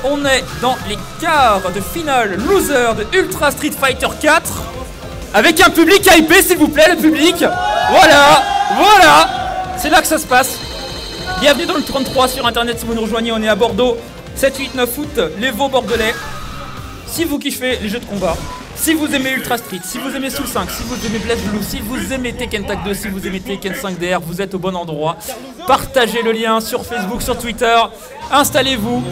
on est dans les quarts de finale loser de Ultra Street Fighter 4 avec un public hypé, s'il vous plaît, le public. Voilà, voilà, c'est là que ça se passe. Bienvenue dans le 33 sur internet si vous nous rejoignez, on est à Bordeaux, 7, 8, 9 août, les Vaux bordelais. Si vous kiffez les jeux de combat, si vous aimez Ultra Street, si vous aimez Soul 5, si vous aimez BlazBlue, si vous aimez Tekken Tag 2, si vous aimez Tekken 5DR, vous êtes au bon endroit. Partagez le lien sur Facebook, sur Twitter, installez-vous,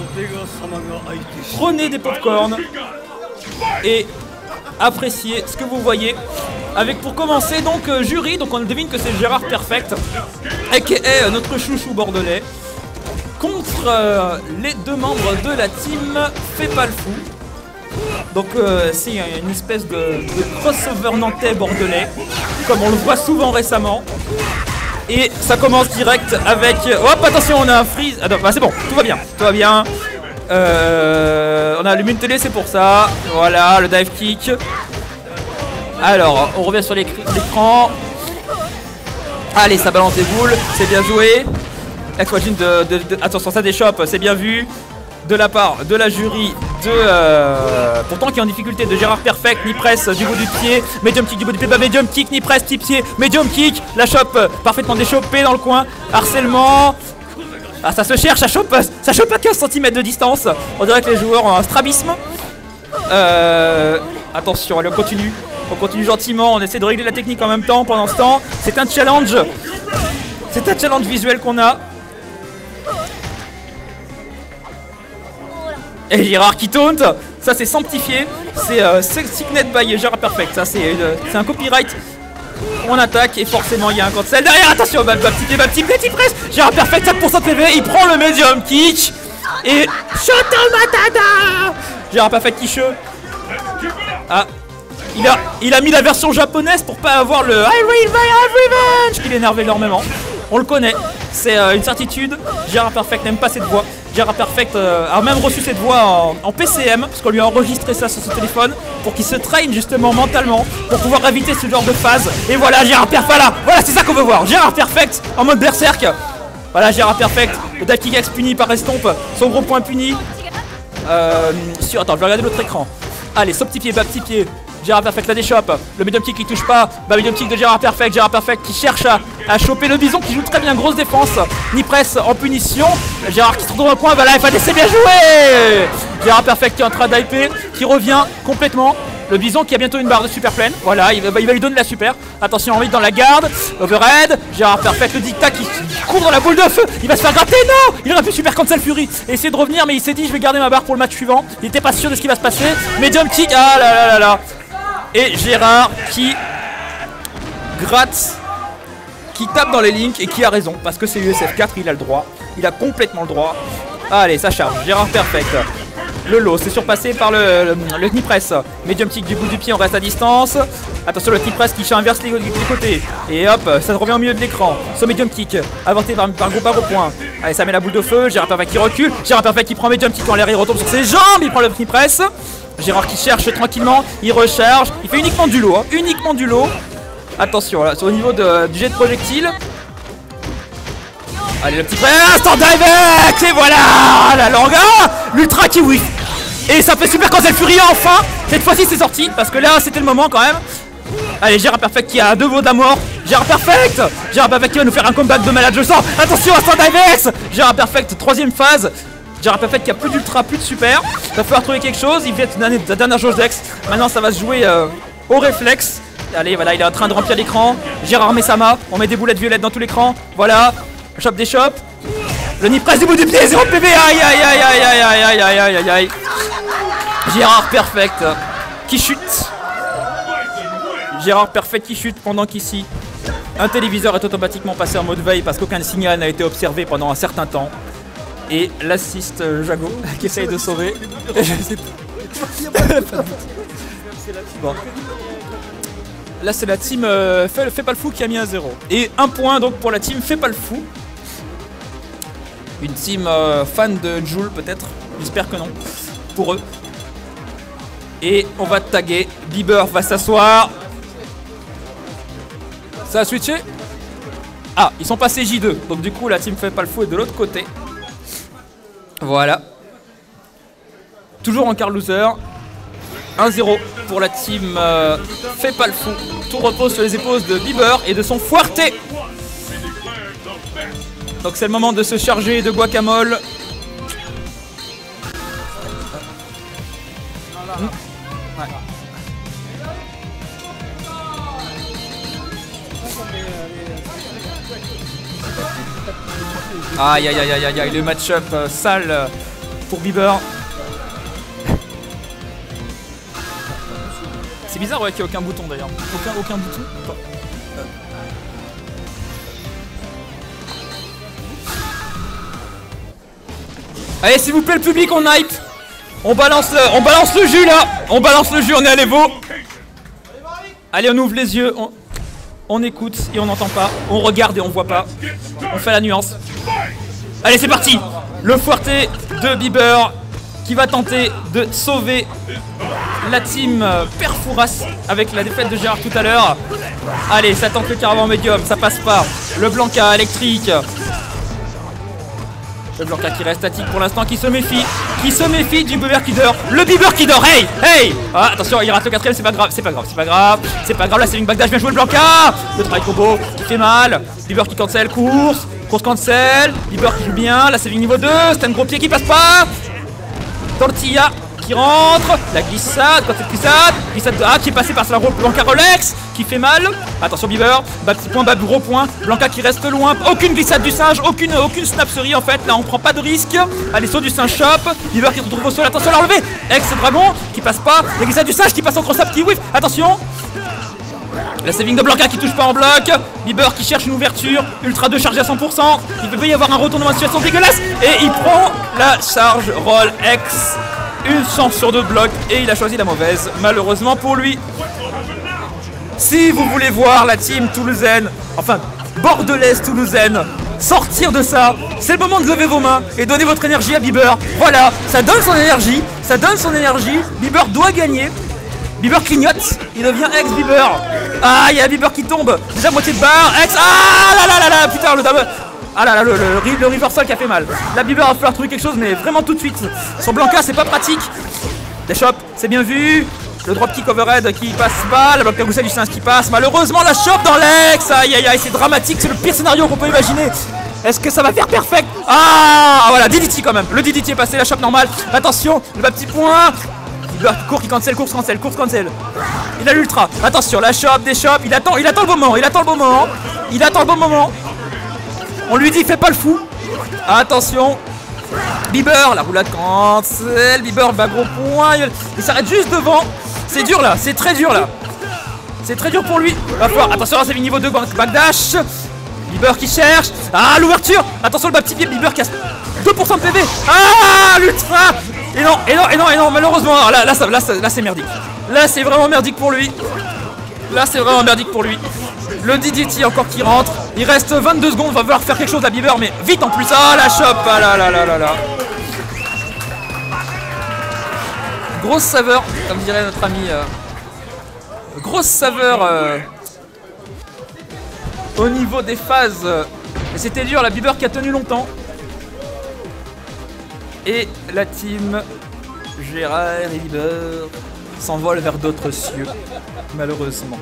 prenez des popcorn et appréciez ce que vous voyez. Avec pour commencer donc jury, donc on devine que c'est Gérard Perfect, aka notre chouchou bordelais, contre les deux membres de la team Fais pas le fou. Donc c'est une espèce de crossover nantais bordelais, comme on le voit souvent récemment. Et ça commence direct avec... Hop, attention, on a un freeze. Attends, bah, c'est bon, tout va bien, tout va bien. On a allumé une télé, c'est pour ça. Voilà, le dive kick. Alors, on revient sur l'écran. Allez, ça balance des boules, c'est bien joué. Aquagine attention, ça déchoppe, c'est bien vu. De la part de la jury de pourtant qui est en difficulté, de Gérard Perfect, ni presse du bout du pied, medium kick du bout du pied, bah, medium kick, ni presse, petit pied, medium kick, la chope parfaitement déchopée dans le coin, harcèlement. Ah, ça se cherche, ça chope à 15 cm de distance. On dirait que les joueurs ont un strabisme. Attention, allez, on continue gentiment, on essaie de régler la technique en même temps pendant ce temps. C'est un challenge visuel qu'on a. Et Gérard qui taunt, ça c'est sanctifié, c'est Signet by Gérard Perfect, ça c'est un copyright. On attaque et forcément il y a un cancel derrière, attention, petit press, Gérard Perfect 7% PV, il prend le medium kick et Shoto Matata. Gérard Perfect qui che. Ah, il a mis la version japonaise pour pas avoir le I will have revenge qui l'énerve énormément. On le connaît, c'est une certitude. Gérard Perfect n'aime pas cette voix. Gérard Perfect a même reçu cette voix en PCM, parce qu'on lui a enregistré ça sur son téléphone, pour qu'il se traîne justement mentalement, pour pouvoir éviter ce genre de phase. Et voilà, Gérard Perfect, voilà, c'est ça qu'on veut voir. Gérard Perfect en mode berserk. Voilà, Gérard Perfect, le dive kick X puni par Estompe, son gros point puni. Attends, je vais regarder l'autre écran. Allez, saut petit pied, bas petit pied. Gérard Perfect la déchoppe, le medium kick qui touche pas, bah medium kick de Gérard Perfect qui cherche à choper le bison qui joue très bien, grosse défense, ni presse en punition, Gérard qui se retrouve dans le coin, bah là FAD c'est bien joué. Gérard Perfect qui est en train d'hyper, qui revient complètement, le bison qui a bientôt une barre de super pleine, voilà, il va lui donner la super, attention envie dans la garde, overhead, Gérard Perfect le dictat qui court dans la boule de feu, il va se faire gratter, non, il aurait pu super cancel Fury, et essayer de revenir mais il s'est dit je vais garder ma barre pour le match suivant, il était pas sûr de ce qui va se passer, medium kick, ah là là là là. Et Gérard qui gratte, qui tape dans les links et qui a raison parce que c'est USF 4, il a le droit, il a complètement le droit. Allez, ça charge, Gérard Perfect. Le lot, c'est surpassé par le knee press. Medium kick du bout du pied, on reste à distance. Attention, le knee press qui inverse les côtés. Et hop, ça revient au milieu de l'écran. Ce medium kick, avorté par gros par au point. Allez, ça met la boule de feu. Gérard Perfect qui recule. Gérard Perfect qui prend medium kick en l'air, il retombe sur ses jambes. Il prend le knee press. Gérard qui cherche tranquillement, il recharge. Il fait uniquement du lot, uniquement du lot. Attention, là, c'est au niveau du jet de projectile. Allez, le petit press, stand dive, et voilà la langue, l'ultra kiwi. Et ça fait super cancel Fury enfin. Cette fois-ci c'est sorti, parce que là c'était le moment quand même. Allez, Gérard Perfect qui a 2 vots d'amour. Gérard Perfect qui va nous faire un comeback de malade, je sens. Attention à stand dive. Gérard Perfect, 3ème phase. Gérard Perfect qui a plus d'ultra, plus de super. Il va falloir trouver quelque chose, il fait la dernière jauge d'ex. Maintenant ça va se jouer au réflexe. Allez, voilà, il est en train de remplir l'écran. Gérard met sa main, on met des boulettes violettes dans tout l'écran. Voilà, chope des chopes. Le nid presse du bout du pied, 0 PV. Aïe aïe aïe aïe aïe aïe aïe aïe aïe aïe aïe. Gérard Perfect qui chute. Gérard Perfect qui chute pendant qu'ici un téléviseur est automatiquement passé en mode veille parce qu'aucun signal n'a été observé pendant un certain temps. Et l'assiste Jago qui essaye de sauver. Bon. Là c'est la team Fais pas le fou qui a mis un 0. Et 1 point donc pour la team Fais pas le fou. Une team fan de Joule peut-être. J'espère que non. Pour eux. Et on va taguer. Bieber va s'asseoir. Ça a switché. Ah, ils sont passés J2. Donc du coup la team Fais pas le fou est de l'autre côté. Voilà. Toujours en quart loser. 1-0 pour la team Fais pas le fou. Tout repose sur les épaules de Bieber et de son Fuerte. Donc c'est le moment de se charger de guacamole. Ouais. Aïe aïe aïe aïe aïe, le match-up sale pour Bieber. C'est bizarre ouais, qu'il n'y ait aucun bouton d'ailleurs. Aucun bouton. Allez s'il vous plaît le public, on hype. On balance le jus là. On balance le jus, on est à l'Evo. Allez on ouvre les yeux, on écoute et on n'entend pas. On regarde et on voit pas. On fait la nuance. Allez c'est parti. Le Fuerte de Bieber qui va tenter de sauver la team Perfouras avec la défaite de Gérard tout à l'heure. Allez ça tente le caravan médium, ça passe pas. Le Blanca électrique. Le Blanca qui reste statique pour l'instant, qui se méfie du Bieber qui dort. Le Bieber qui dort, hey, hey. Ah, attention, il rate le quatrième, c'est pas grave, la saving backdash, bien joué le Blanca. Le try combo qui fait mal. Bieber qui cancel, course cancel. Bieber qui joue bien, la saving niveau 2, c'est un gros pied qui passe pas. Tortilla qui rentre, la glissade, quand cette glissade de A qui est passée par la Blanca Rolex, qui fait mal. Attention Bieber, bas petit point, bas gros point, Blanca qui reste loin, aucune glissade du singe, aucune snapserie en fait, là on prend pas de risque. Allez, saut du singe shop, Bieber qui se retrouve au sol, attention à l'enlever, ex-dragon qui passe pas, la glissade du singe qui passe en cross-up, qui whiff, attention. La saving de Blanca qui touche pas en bloc, Bieber qui cherche une ouverture, Ultra 2 chargé à 100%, il peut y avoir un retournement de situation dégueulasse, et il prend la charge roll X. Une chance sur 2 blocs et il a choisi la mauvaise, malheureusement pour lui. Si vous voulez voir la team toulousaine, enfin bordelaise toulousaine, sortir de ça, c'est le moment de lever vos mains et donner votre énergie à Bieber. Voilà, ça donne son énergie, Bieber doit gagner. Bieber clignote, il devient ex-Bieber. Ah, il y a Bieber qui tombe, déjà moitié de barre, ex. Ah là là là là, putain le double. Ah là là, le reversal qui a fait mal. Là Bieber va falloir trouver quelque chose, mais vraiment tout de suite. Sur Blanca c'est pas pratique. Les chops, c'est bien vu. Le dropkick overhead qui passe pas. La bloc carousel du singe qui passe. Malheureusement la chope dans l'ex. Aïe aïe aïe, c'est dramatique, c'est le pire scénario qu'on peut imaginer. Est-ce que ça va faire perfect? Ah voilà, DDT quand même. Le DDT est passé, la chope normale. Attention, le bas petit point. Bieber court qui cancel, course cancel. Il a l'ultra. Attention, la chope, des chops. Il attend le bon moment. On lui dit fais pas le fou. Attention. Bieber, la roulade cancel. Bieber va gros point. Il s'arrête juste devant. C'est dur là, c'est très dur là. C'est très dur pour lui. Va falloir. Attention, c'est niveau 2 backdash. Bieber qui cherche. Ah l'ouverture. Attention le bas petit pied. Bieber qui a 2% de PV. Ah l'ultra. Et non, malheureusement. Là c'est merdique. Là c'est vraiment merdique pour lui. Le DDT encore qui rentre. Il reste 22 secondes. Va falloir faire quelque chose à Bieber, mais vite en plus. Ah la chope. Ah là. Grosse saveur, comme dirait notre ami. Grosse saveur au niveau des phases. Et c'était dur. La Bieber qui a tenu longtemps. Et la team Gérard et Bieber s'envole vers d'autres cieux. Malheureusement.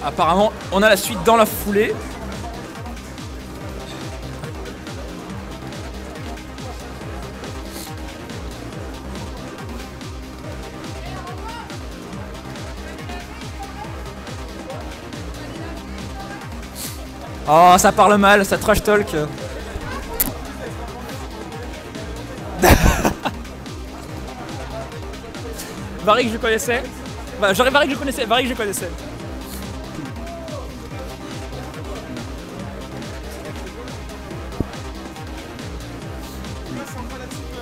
Apparemment, on a la suite dans la foulée. Oh, ça parle mal, ça trash talk. Varik, je connaissais. Varik, je connaissais.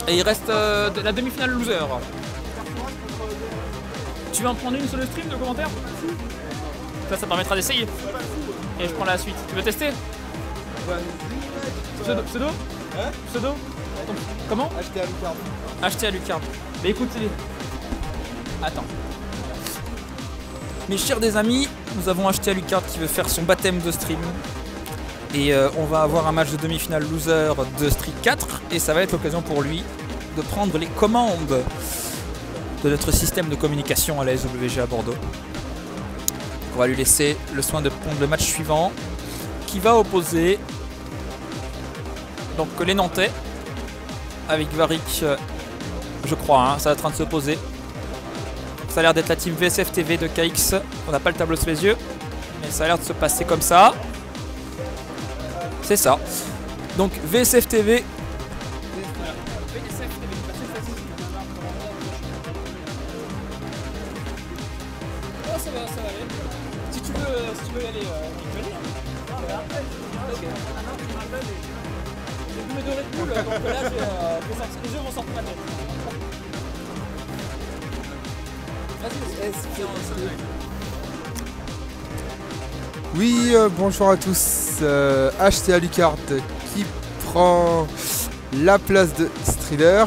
Et il reste la demi-finale loser. Tu veux en prendre une sur le stream de commentaires? Ça permettra d'essayer. Et je prends la suite. Tu veux tester? Pseudo? Pseudo? Comment? Acheter à Lucard. Mais écoutez. Attends. Mes chers des amis, nous avons acheté Alucard qui veut faire son baptême de stream. Et on va avoir un match de demi-finale loser de Street 4. Et ça va être l'occasion pour lui de prendre les commandes de notre système de communication à la SWG à Bordeaux. On va lui laisser le soin de prendre le match suivant qui va opposer donc les Nantais avec Varic, je crois, hein, ça va être en train de s'opposer. Ça a l'air d'être la team VSF TV de KX. On n'a pas le tableau sous les yeux, mais ça a l'air de se passer comme ça. C'est ça. Donc VSF TV. Oh, ça va aller. Si tu veux y aller, j'ai bu mes 2 Red Bull, donc là les yeux vont sortir ma tête. Oui, bonjour à tous. HT Alucard qui prend la place de Strider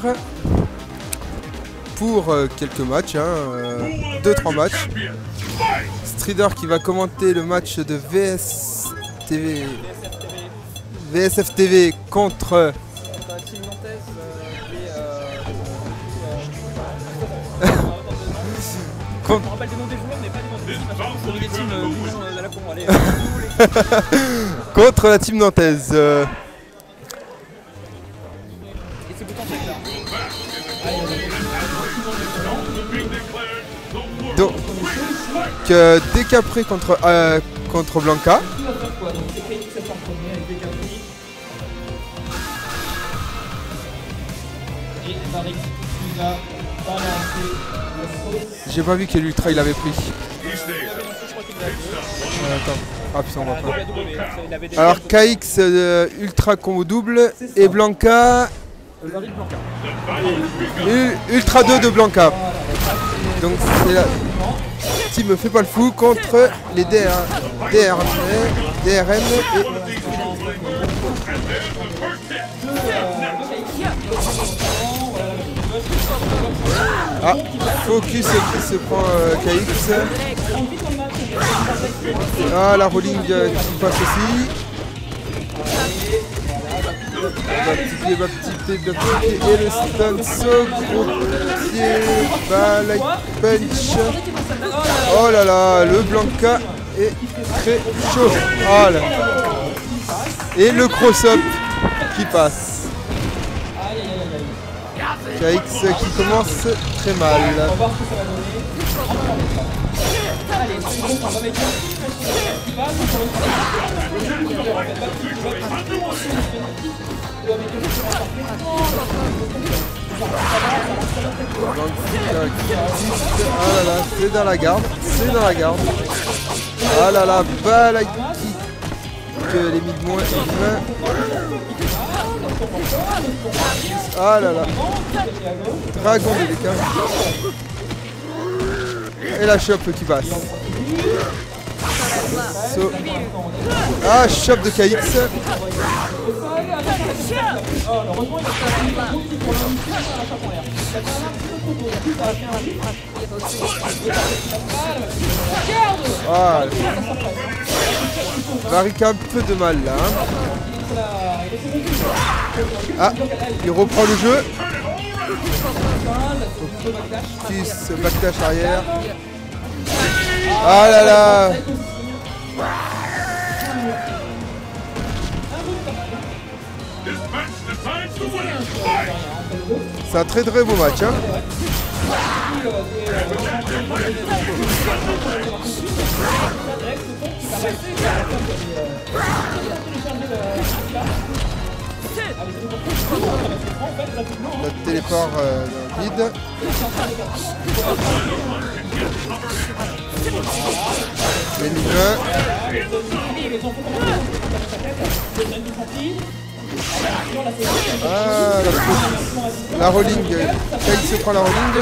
pour quelques matchs, 2-3 matchs. Strider qui va commenter le match de VSF TV contre Je me rappelle des noms des joueurs, mais pas des noms des teams. C'est des teams à la con. Allez, contre la team nantaise. Et c'est bouton là. Donc, Décapré contre Blanca. J'ai pas vu quel ultra il avait pris. Attends. Ah putain, on voit pas. Alors KX ultra combo double et Blanca ultra 2 de Blanca. Donc c'est la team fait pas le fou contre les DRM et ah, focus qui se prend KX. Ah, la rolling qui passe aussi. Et le stance au gros pied. Like punch. Oh là là, le Blanca est très chaud. Oh là. Et le cross-up qui passe. KX qui commence très mal. Ah là là, c'est dans la garde, c'est dans la garde. Ah là là, balle kick, les mid-moins. Ah là là, dragon de DK. Et la chope qui passe. So. Ah, chope de KX. Ah, Varic a un peu de mal là. Ah, il reprend le jeu. Focus, backdash arrière. Ah là là. C'est un très très beau match, hein. Notre téléport vide. Les mid-mains. Ah, la rolling. Kyle se prend la rolling.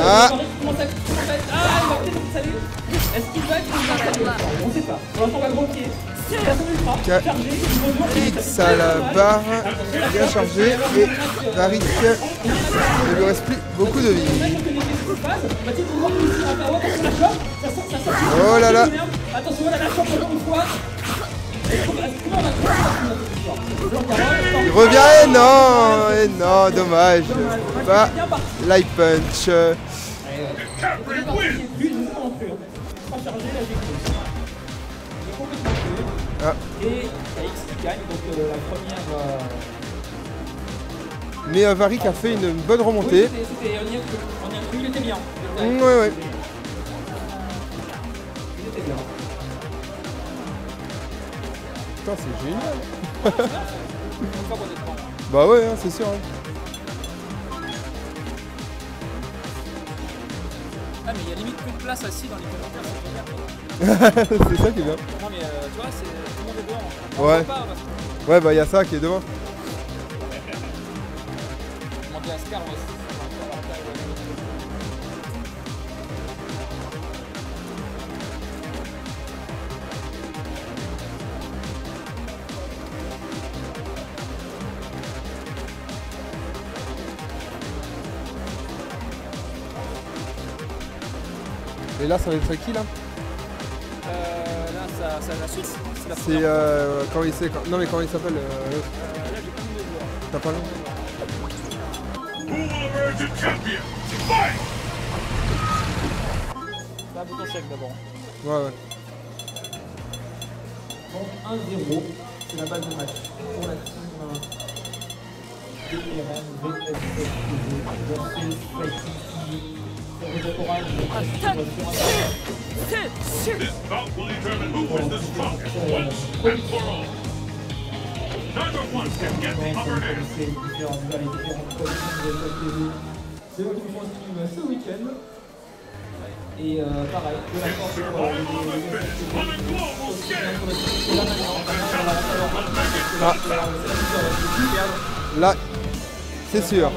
Ah. Est-ce qu'il va on sait pas. Pour l'instant, on va gros pied. KX à la barre, bien chargé, et Varric ne lui reste plus beaucoup de vie. Oh là là. Il revient, et non, dommage. Pas light punch. Ah. Mais Varric a fait une bonne remontée. Il était bien. Ouais. Putain, c'est génial. Bah ouais, hein, c'est sûr. Hein. Ah mais il y a limite plus de place assis dans les commentaires, c'est C'est ça qui est bien. Non mais tu vois, tout le monde est devant. Ouais. Ouais, bah il y a ça qui est devant. Demander à Scar, Et là, ça va être qui là? Là, c'est la Suisse. C'est quand il sait. Non, mais comment il s'appelle Là, j'ai pas mis de joueurs. T'as pas le nom? C'est un bouton chèque d'abord. Ouais. Donc 1-0, c'est la balle de match pour la team DRM versus This bout will determine who is the strongest once and for all. Neither one can get the upper hand. C'est eux qui font un stream ce week-end. Et pareil, de la force Là, c'est sûr.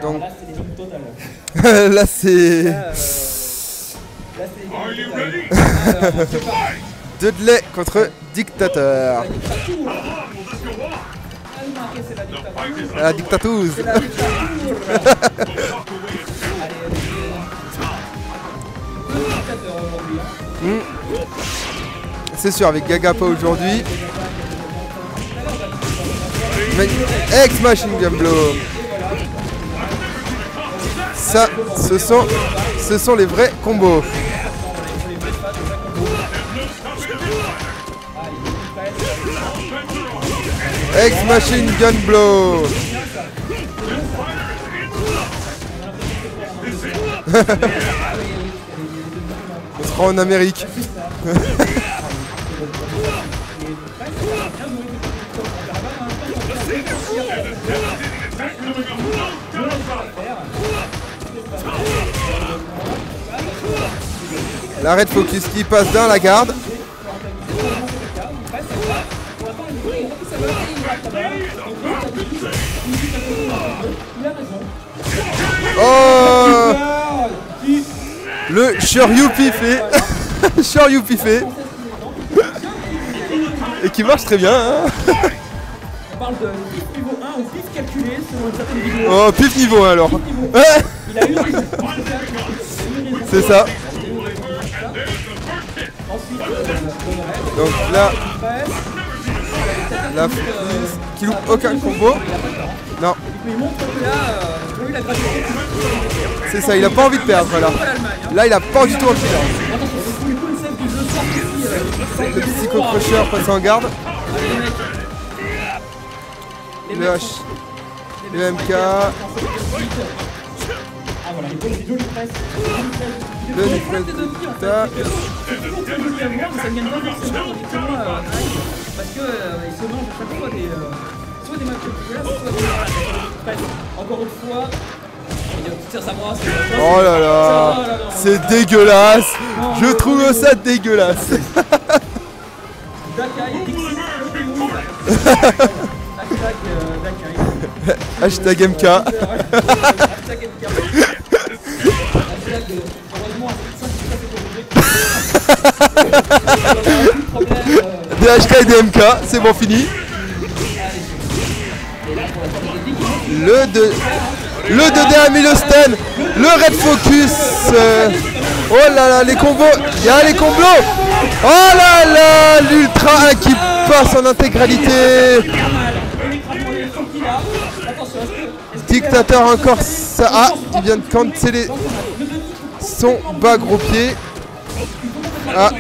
Donc, là c'est... Dudley contre Dictateur. La dictatouze. C'est sûr, avec Gagapa aujourd'hui. Ex-Machine Gun Blow. Ça, ce sont les vrais combos. Ex-Machine Gun Blow. On sera en Amérique. L'arrêt de focus qui passe dans la garde. Oh, le Shoryu piffé. Shoryu piffé. Et qui marche très bien, hein. On parle de pif niveau 1 ou pif calculé selon une certaine vidéo. Oh, pif niveau 1 alors. Il a eu raison. C'est ça. Donc là, la qui loupe aucun combo. Non. Il montre que là, il a gratuité. C'est ça, il a pas envie de perdre là. Là, il a pas du tout envie de perdre. Le psycho-crusher passe en garde. Le H. Le MK. Le Nifred Delta. Parce que ils se mangent à chaque fois soit des matchs dégueulasses, soit des matchs. Encore une fois, il tire sa brosse. Oh là là, c'est dégueulasse. Je trouve ça dégueulasse. Dakai, Dixie, Dakai. Hashtag MK. DHK et DMK, c'est bon fini. Le 2D a mis le stun. Le Red Focus. Oh là là, les combos. Il y a les combos. Oh là là, l'Ultra 1 qui passe en intégralité. Dictateur encore ça. Ah, il vient de canceller son bas gros pied. Ah,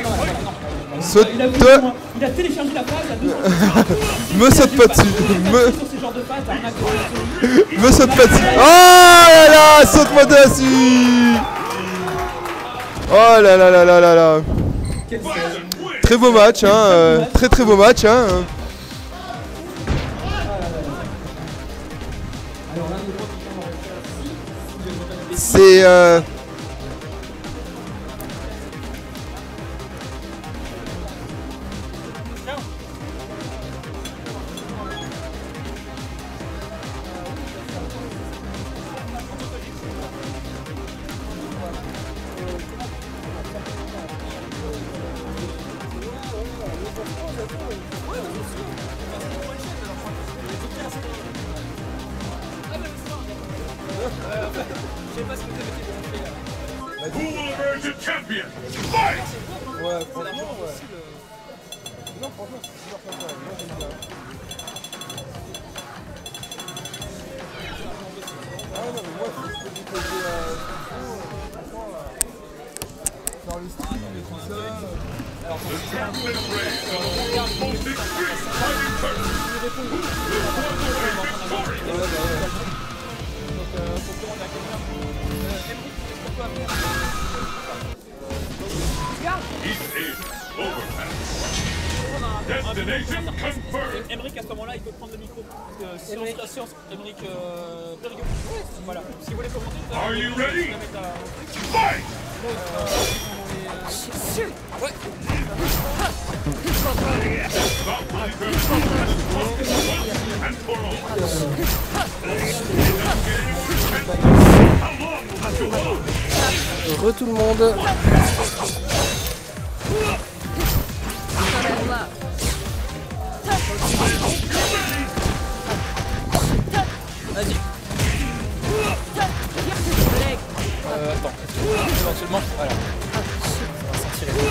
saute. Il a téléchargé la phase. Me saute pas dessus. Me saute pas dessus. Oh là là, saute-moi dessus. Oh là là là là là là. Très beau match, hein. Très beau match, hein. C'est Who will emerge a champion? Fight! ouais, franchement, ouais. Non, franchement, c'est super sympa. Moi, j'aime bien. Ah non, mais moi, si je peux vous poser dans le stream et tout ça. The champion race of the most extreme fighting tournament. East is overpass. Destination confirmed. Emric à ce moment-là il peut prendre le micro. Science Emric Périgueux. Voilà. Si vous voulez commenter, Are you ready? Fight! Ouais. And for all. Re tout le monde. Vas-y. Attends. Éventuellement, voilà. On va sortir les deux.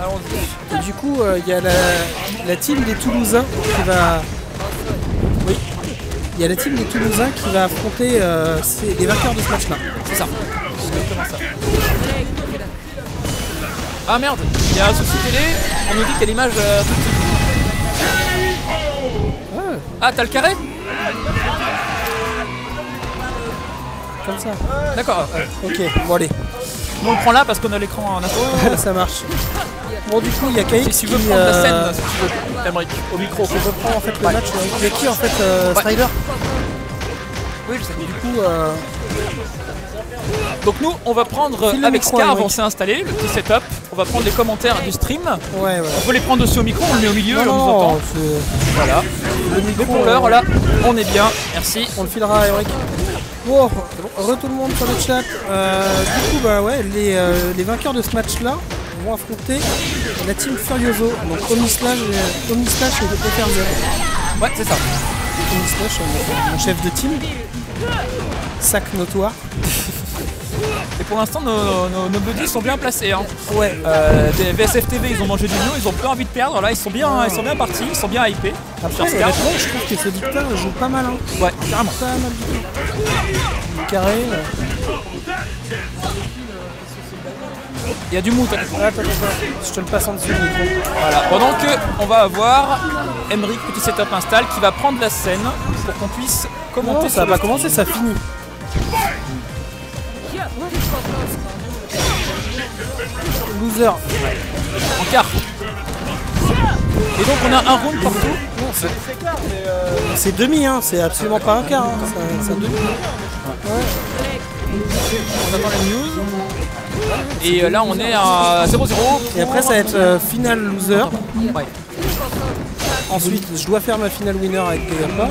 Allons-y. Et du coup, il y a la team des Toulousains qui va. Oui. Il y a la team des Toulousains qui va affronter les vainqueurs de ce match-là. C'est ça. C'est exactement ça. Ah merde, il y a un souci télé, on nous dit qu'il y a l'image tout de suite. Ah, t'as le carré? Comme ça. D'accord. Ok, bon allez. Nous on le prend là parce qu'on a l'écran en info. Ça marche. Bon, du coup, il y a Kaïk Si qui tu veux prendre la scène, si tu veux, Emric, au micro. qui reprend en fait le match. Il y a qui en fait Strider. Oui, je sais. Du coup, Donc nous, on va prendre File le avec micro, Scarve, Emric. on s'est installé, le petit setup. On va prendre les commentaires du stream. ouais. On peut les prendre aussi au micro, on le met au milieu, Non, et on nous non, entend. Voilà. le micro. Mais pour l'heure, là, on est bien. Merci. On le filera à Eric. Bon, re tout le monde sur le chat. Du coup, bah ouais, les vainqueurs de ce match-là vont affronter la team Furioso. Donc Omislash et Eferzer. Ouais, c'est ça. Omislash, mon chef de team. Sac notoire. Et pour l'instant, nos buddies sont bien placés. Hein. Ouais. Des VSF TV, ils ont mangé du lion, ils ont plus envie de perdre. Là, ils sont bien partis, ils sont bien hypés. Après, Sur Scarve. honnêtement, je trouve que ce dictat joue pas mal. Hein. Ouais, carrément. Pas mal du tout. Carré. Il y a du mou, t'as Attends. Je te le passe en dessous du micro. Voilà. Pendant que on va avoir Emric, petit setup install, qui va prendre la scène pour qu'on puisse commenter. Non, ça va pas commencer, ça finit. Loser. En quart. Et donc on a un round partout. Non, c'est demi, hein. C'est absolument pas un quart. Hein. C'est un demi. On attend la news. Et là on est à 0-0. Et après, ça va être final loser. Ouais. Ensuite, je dois faire ma finale winner avec Gayapa.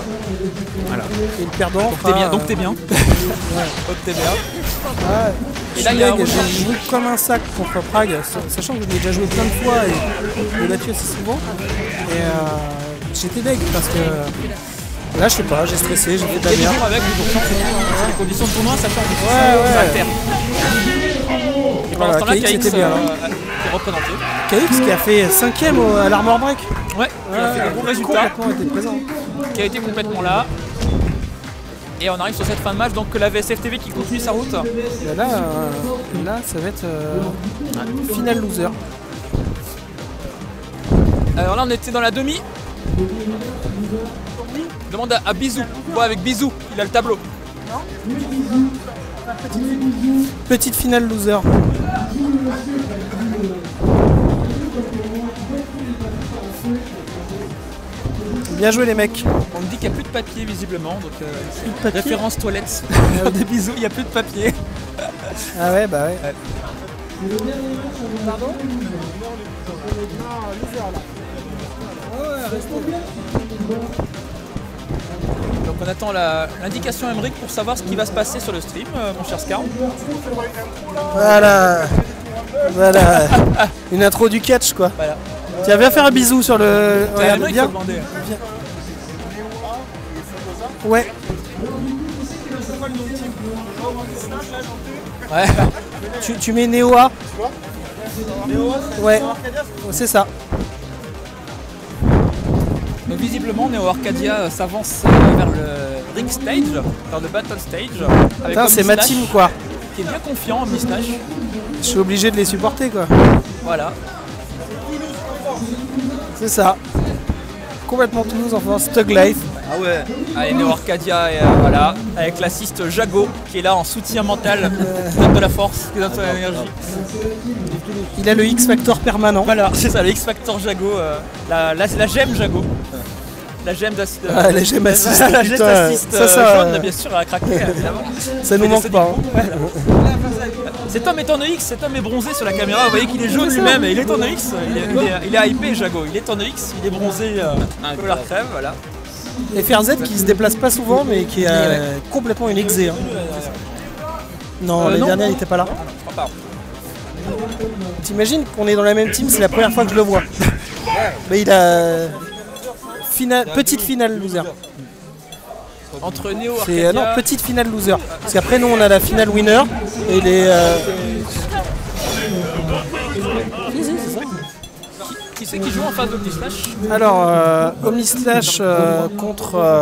Voilà. Et le perdant. T'es bien, donc t'es bien. Donc t'es bien. Ah, Et là, il y a un j'ai joué comme un sac contre Prague, sachant que je l'ai déjà joué plein de fois et je l'ai battu assez souvent. Et j'étais deg parce que là, je sais pas, j'ai stressé, j'ai fait de la merde. Avec les conditions de tournoi, ça change. Ouais. Et pendant ce temps-là, KX KX était bien. est représenté. KX qui a fait 5ème à l'Armor Break. Ouais, qui a fait un bon résultat, Complètement été présent. qui a été complètement là. Et on arrive sur cette fin de match, donc la VSFTV qui continue sa route. Et là, ça va être finale loser. Alors là, on était dans la demi. Demande à Bisou. On voit avec Bisou, il a le tableau. Petite finale loser. Bien joué les mecs. On me dit qu'il n'y a plus de papier visiblement, donc papier référence toilettes. Des bisous, il n'y a plus de papier. Ah ouais, bah ouais. Pardon ? Donc on attend l'indication Emmerich pour savoir ce qui va se passer sur le stream, mon cher Scar. Voilà. Une intro du catch quoi. Voilà. Tiens, viens faire un bisou sur le... Regarde, Emmerich, viens. faut demander. Ouais. Ouais. Tu mets Néoa. Ouais. C'est ça. Donc visiblement Neo Arcadia s'avance vers le ring stage, vers le battle stage. Avec Putain, c'est ma Omnislash, team quoi. qui est bien confiant, Omnislash. Je suis obligé de les supporter quoi. Voilà. C'est ça. Complètement Toulouse en France. Stug Life. Ah ouais. Allez, Neo Arcadia, et voilà, avec l'assist Jago qui est là en soutien mental, qui donne de la force, qui donne de l'énergie. Il a le X Factor permanent. Voilà, c'est ça, le X Factor Jago, la gemme Jago. La gemme d'assist. Ah, la gemme assist, La gemme putain, d'assist ça, jaune, bien sûr, à craquer, évidemment. Ça nous manque pas. Hein. Cet homme est en EX, cet homme est bronzé sur la caméra, vous voyez qu'il est jaune lui-même, et il est en EX, il est hypé Jago, il est en EX, il est bronzé, couleur crème, voilà. Et FRZ qui se déplace pas souvent mais qui a complètement une exé. Hein. Non, l'année dernière il était pas là. Je crois pas. T'imagines qu'on est dans la même team, c'est la première fois que je le vois. Mais il a petite finale loser. Entre Neo C'est Arcadia... non, petite finale loser. Parce qu'après nous on a la finale winner et les Si, c'est ça. Qui c'est qui joue en face d'Omnislash? Alors Omnislash contre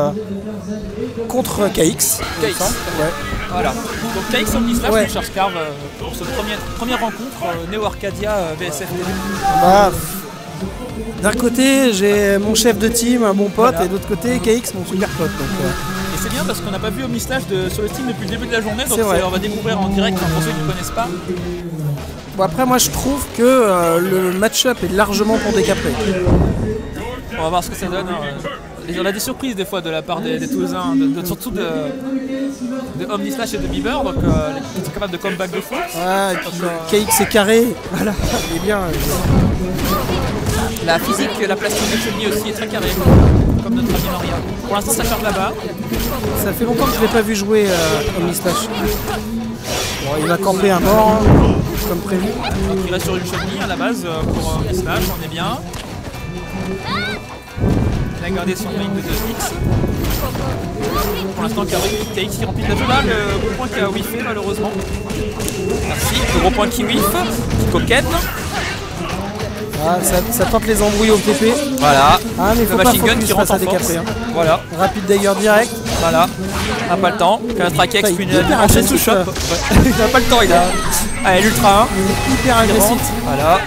KX. KX. Ouais. Voilà. Donc KX Omnislash, Ouais. mon cher Scarve, pour cette première rencontre Neo Arcadia VSFTV. Bah, d'un côté j'ai mon chef de team, un bon pote, Voilà. et d'autre côté KX mon super pote. Donc, Et c'est bien parce qu'on n'a pas vu Omnislash sur le team depuis le début de la journée, donc C'est vrai. on va découvrir en direct pour ceux qui ne connaissent pas. Bon, après moi je trouve que le match-up est largement pour Décapré. On va voir ce que ça donne. On a des surprises des fois de la part des Toulousains, surtout de Omnislash et de Bieber, donc ils sont capables de comeback de fou. Ouais, et puis KX est carré. Voilà. Il est bien. La physique, la plastique de Chevigny aussi est très carrée, comme notre ami Maria. Pour l'instant ça charge là-bas. Ça fait longtemps que je l'ai pas vu jouer Omnislash. Bon, il va camper un mort, hein, comme prévu. Donc il reste sur une Chevigny à la base pour Omnislash, on est bien. Il a gardé son ring de 2x. Pour l'instant, KX qui remplit le jeu là, le gros point qui a whiffé malheureusement. Merci, le gros point qui whiff, qui coquette. Ah, ça tente les embrouilles au PP. Voilà, Ah, mais le faut pas machine gun focus qui face rentre à en force. Décapré. Hein. Voilà, Rapide dagger direct. voilà. On n'a pas le temps. Trakex Putain, puis il est hyper une enchaîne agressif, sous shop. Ouais. Il n'a pas le temps, il a. Allez, l'ultra 1. Il est hyper agressif. Voilà.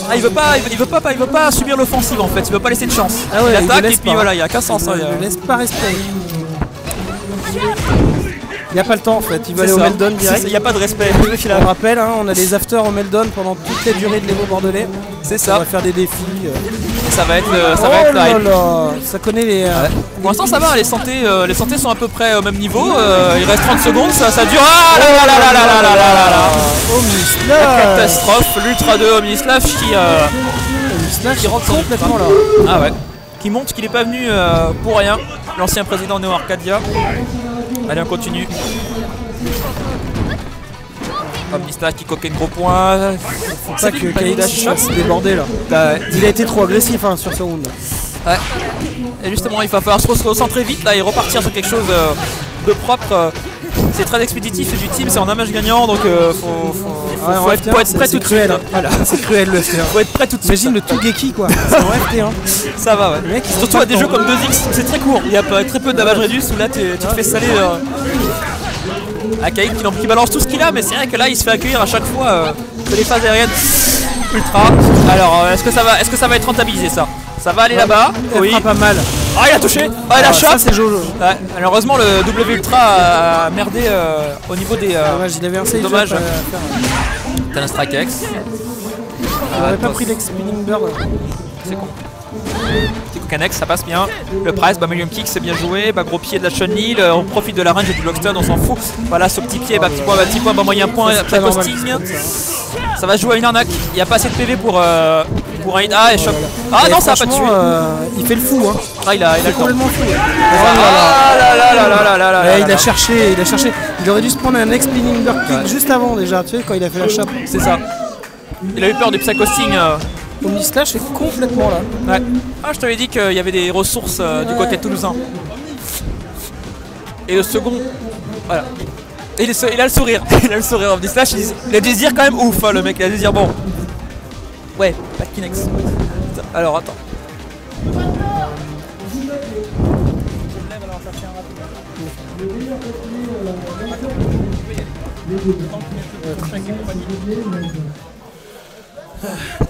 Ah, il veut pas subir l'offensive en fait, il veut pas laisser de chance. Ah ouais, il il attaque le laisse et puis pas. voilà, il y a qu'un sens. Hein, Il ne laisse pas respirer. Il n'y a pas le temps en fait, il va aller au ça. Meldon direct. Il n'y a pas de respect. On rappelle, hein, on a les afters au Meldon pendant toute la durée de l'Evo bordelais. C'est On ça. va faire des défis. Et ça va être, ça va Oh être là la hype. là, ça connaît les... Pour l'instant ça va, les santés sont à peu près au même niveau. Il reste 30 secondes, ça dure. Ah là là là là là là là là là. Omnislash. Catastrophe, l'Ultra 2 Omnislash qui Omnislash rentre complètement là. Ah ouais. qui montre qu'il n'est pas venu pour rien. L'ancien président Neo Arcadia. Allez, on continue. Omnislash qui coquait de gros points. Faut pas que Kaïda se fasse déborder là. Il a été trop agressif hein, sur ce round. Ouais. Et justement, il va falloir se recentrer vite là et repartir sur quelque chose de propre. C'est très expéditif du team, c'est en un match gagnant donc faut être prêt tout de suite. Voilà. C'est cruel le FT1. Faut être prêt tout de suite. Imagine le Tougeki quoi. C'est en FT1. Ça va, ouais. Mec, surtout à des jeux comme 2X, c'est très court. Il y a très peu de damage réduit où là tu te fais saler. Akaïd qui balance tout ce qu'il a, mais c'est vrai que là il se fait accueillir à chaque fois de les phases aériennes ultra. Alors est-ce que ça va être rentabilisé ça? Ça va aller là-bas. Oui. Pas mal. Ah il a touché. Ah il a shot. Ça c'est Jojo. Ouais, malheureusement le W Ultra a merdé au niveau des dommage, il avait un save dommages. T'as un strike X. On avait pas pris l'ex-spinning bird. C'est con. Petit Kokanex, ça passe bien. Le press, medium kick, c'est bien joué. Gros pied de la Chun-Li, on profite de la range et du Lockstone, on s'en fout. Voilà, ce petit pied, petit point, moyen point, posting. Ça va se jouer à une arnaque. Il n'y a pas assez de PV pour un hit. Ah, et choc. Ah non, ça va pas tué. Il fait le fou. Hein. Ah, il a complètement fou. Ah là. Il a cherché. Il aurait dû se prendre un ex-spinning bird kick juste avant déjà, tu sais, quand il a fait la chape. C'est ça. Il a eu peur du Psychosting. Omnislash est complètement là. Ouais. Ah, je t'avais dit qu'il y avait des ressources du côté toulousain. Et le second, voilà. Et il a le sourire. Il a le sourire Omnislash. Il a dû se dire quand même ouf, hein, le mec. Il a dû se dire bon. Ouais, pas de Kinex. Alors attends.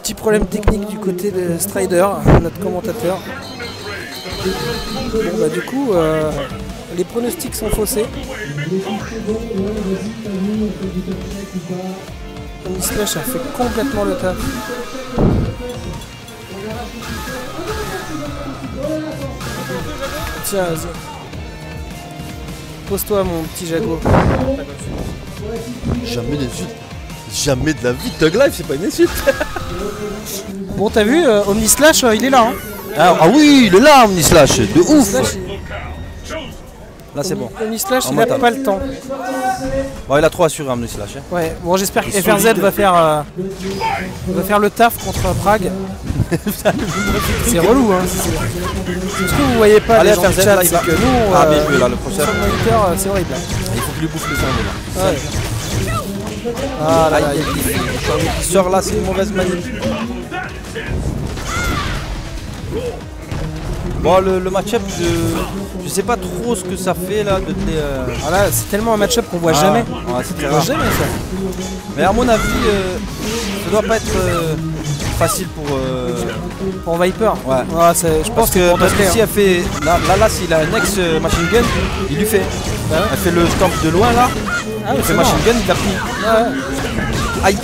Petit problème technique du côté de Strider, notre commentateur. Bon bah du coup, les pronostics sont faussés. Omnislash a fait complètement le taf. Tiens, vas-y. Pose-toi mon petit Jago. Jamais d'insulte. Jamais de la vie, Thug Life, c'est pas une insulte. Bon, t'as vu, Omnislash, il est là. Hein. Ah oui, il est là, Omnislash, de ouf. Omnislash, Là, c'est bon. Omnislash, il n'a pas le temps. Bon, il a trop assuré, Omnislash. Hein. Ouais, bon, j'espère que FRZ va faire le taf contre Prague. C'est relou, hein. Ce que vous voyez pas, les gens du chat, c'est que nous, ah, mais là, le prochain moniteur, c'est horrible. Il faut qu'il lui bouffe le cerveau, là. Ouais. Ah là là, il sort là, c'est une mauvaise manip. Bon, le match-up, je sais pas trop ce que ça fait là. Voilà, c'est tellement un match-up qu'on voit jamais. Ouais, c'est très on rare. voit jamais ça. Mais à mon avis, ça doit pas être facile pour Viper. Ouais. Je pense que parce que si elle fait. Là, s'il a un ex-machine gun, il lui fait. Bah ouais. Elle fait le stamp de loin là. Ah, il fait machine gun, il l'a pris. Ouais. Aïe.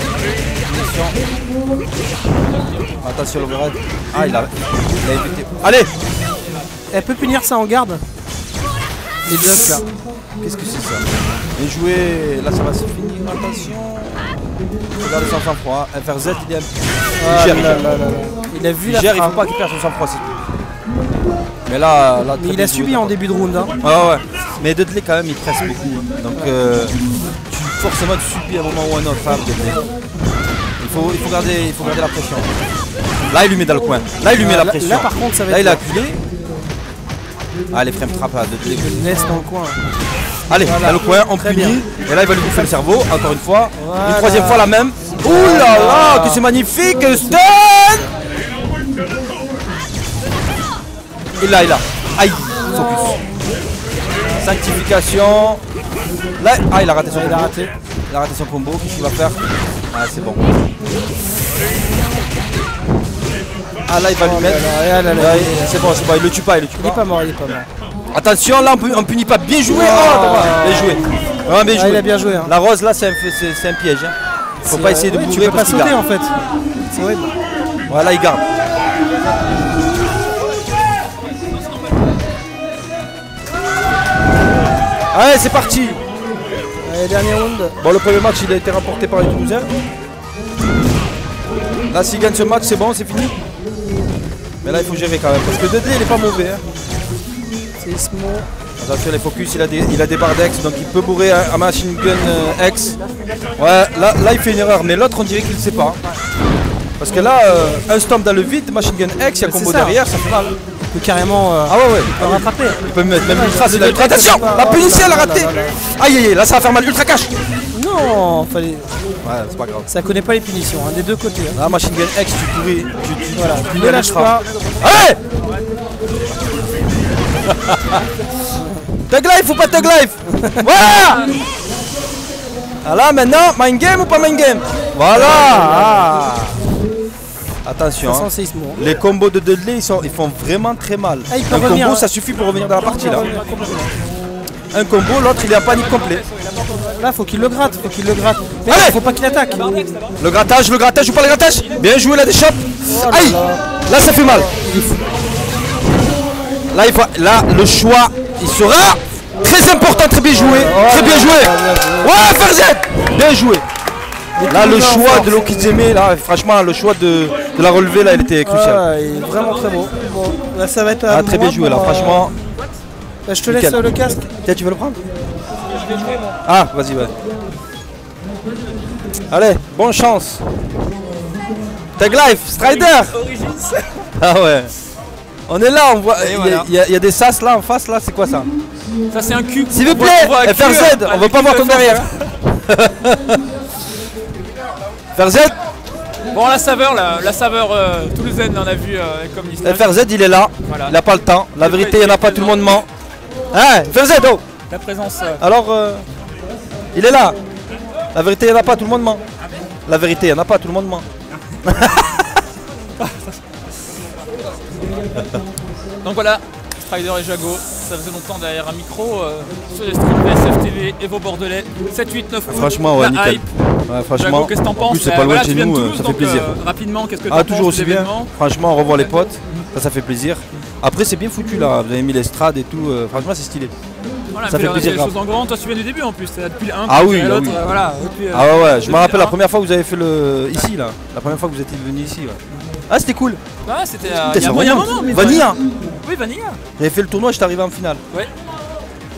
Attention l'overhead. Ah, il a évité. Allez. Elle peut punir ça en garde. Les blocs là. Qu'est-ce que c'est ça? Bien joué. Là, ça va se finir. Attention. Regardez son sang-froid. FRZ, il est un peu. Il a vu la frappe. Il frappe. faut pas qu'il perde son sang-froid, c'est tout. Mais là mais il a subi en début de round. Hein. Ah ouais. Mais Dudley quand même il presse beaucoup. Hein. Donc forcément tu subis à un moment ou un autre Dudley. Il faut garder la pression. Là il lui met dans le coin. Là il lui met la pression. Là par contre ça va là être. Là il a acculé. Ah les frame trap à Dudley. Il laisse dans le coin. Allez, voilà. Dans le coin, on punit. Bien. Et là il va lui bouffer le cerveau, encore une fois. Voilà. Une troisième fois la même. Ouh là là, que c'est magnifique, stun. Et là, aïe, focus. Sanctification. Là, ah, il a raté son combo. Il a raté son combo. Qu'est-ce qu'il va faire? Ah, c'est bon. Ah, là, il va lui mettre. C'est bon, il le tue pas. Il est pas mort. Attention, là, on punit pas. Bien joué. Bien joué. Ouais, bien joué. Il a bien joué. Hein. La rose, là, c'est un piège. Hein. Faut pas essayer de bourrer. Tu peux pas sauter en fait. C'est horrible. Voilà, il garde. Allez, c'est parti. Allez, dernier round. Bon, le premier match, il a été remporté par les Toulousains. Là, s'il gagne ce match, c'est bon, c'est fini. Mais là, il faut gérer quand même. Parce que Dudley, il est pas mauvais. Hein. C'est Ismo. Attention, les focus, il a des barres d'X, donc il peut bourrer un machine gun X. Ouais, là, il fait une erreur. Mais l'autre, on dirait qu'il ne sait pas. Parce que là, un stomp dans le vide, machine gun X, il y a combo derrière, ça fait mal. Il peut carrément Ah ouais. le rattraper. Il peut mettre même ultra, c'est la ultra. Attention, la punition, elle a raté. Aïe, aïe, aïe, là, ça va faire mal. Ultra cash. Non, fallait. Ouais, c'est pas grave. Ça connaît pas les punitions, hein, des deux côtés. Hein. Là, machine gun X, tu pourrais. Voilà, tu ne lâche pas. Allez. Tug life ou pas Tug life. Voilà. Ah là, maintenant, mind game ou pas mind game. Voilà. Ah. Attention, hein. C'est Ismo. Les combos de Dudley, ils font vraiment très mal. Ah, il peut un revenir, combo, hein. ça suffit pour revenir dans la partie là. Un combo, l'autre il est en panique complet. Là, faut qu'il le gratte, Mais Allez, faut pas qu'il attaque. le grattage ou pas le grattage. Bien joué là des chops. Aïe, là ça fait mal. Là, le choix, il sera très important, très bien joué. Très bien joué. Ouais, Ferzet. Bien joué. Là, le choix de l'Okizeme, là, franchement, le choix de la relevée, là, il était crucial. Il est vraiment très beau. Bon, là, ça va être Très bien joué, là, franchement. Là, je te laisse Nickel. le casque. Tiens, tu veux le prendre? Ah, vas-y, ouais. Allez, bonne chance. Tag Life, Strider. Ah ouais. On est là, on voit. Il y a des sas là en face, là, c'est quoi ça? Ça c'est un cube. S'il vous plaît, FRZ, on veut pas voir ton derrière. FRZ, Bon, la saveur toulousaine, on a vu comme l'islam. FRZ, il est là. Voilà. Il n'a pas le temps. La vérité, il n'y en a pas, tout le monde ment. Hein, FRZ, oh. La présence. Alors, il est là. La vérité, il n'y en a pas, tout le monde ment. La vérité, il n'y en a pas, tout le monde ment. Donc voilà, Strider et Jago, ça faisait longtemps derrière un micro sur les streams PSF TV et vos Bordelais. 7, 8, 9 août, Franchement, ouais, la nickel. hype. Ouais, franchement, Jago, qu'est-ce que t'en en penses? plus, c'est pas loin Voilà, de chez tu viens nous, Toulouse, ça fait donc, plaisir. Rapidement, qu'est-ce que t'en Ah, penses toujours aussi de bien. l'événement? Franchement, on revoit les potes. Ça fait plaisir. Après, c'est bien foutu là. Vous avez mis l'estrade et tout. Franchement, c'est stylé. Voilà, ça fait on a plaisir, les grave. choses en grand. Toi, tu viens du début en plus. C'est depuis le 1. Ah oui, l'autre, ah oui. voilà. Depuis, Ah ouais, ouais. Je me depuis rappelle le la 1. première fois que vous avez fait le. Ici là. La première fois que vous êtes venu ici. Ouais. Ah, c'était cool. Ouais, c'était Putain, il y a c'est un vraiment- moment. mais Vanilla. Oui, Vanilla. J'avais fait le tournoi, j'étais arrivé en finale. Ouais.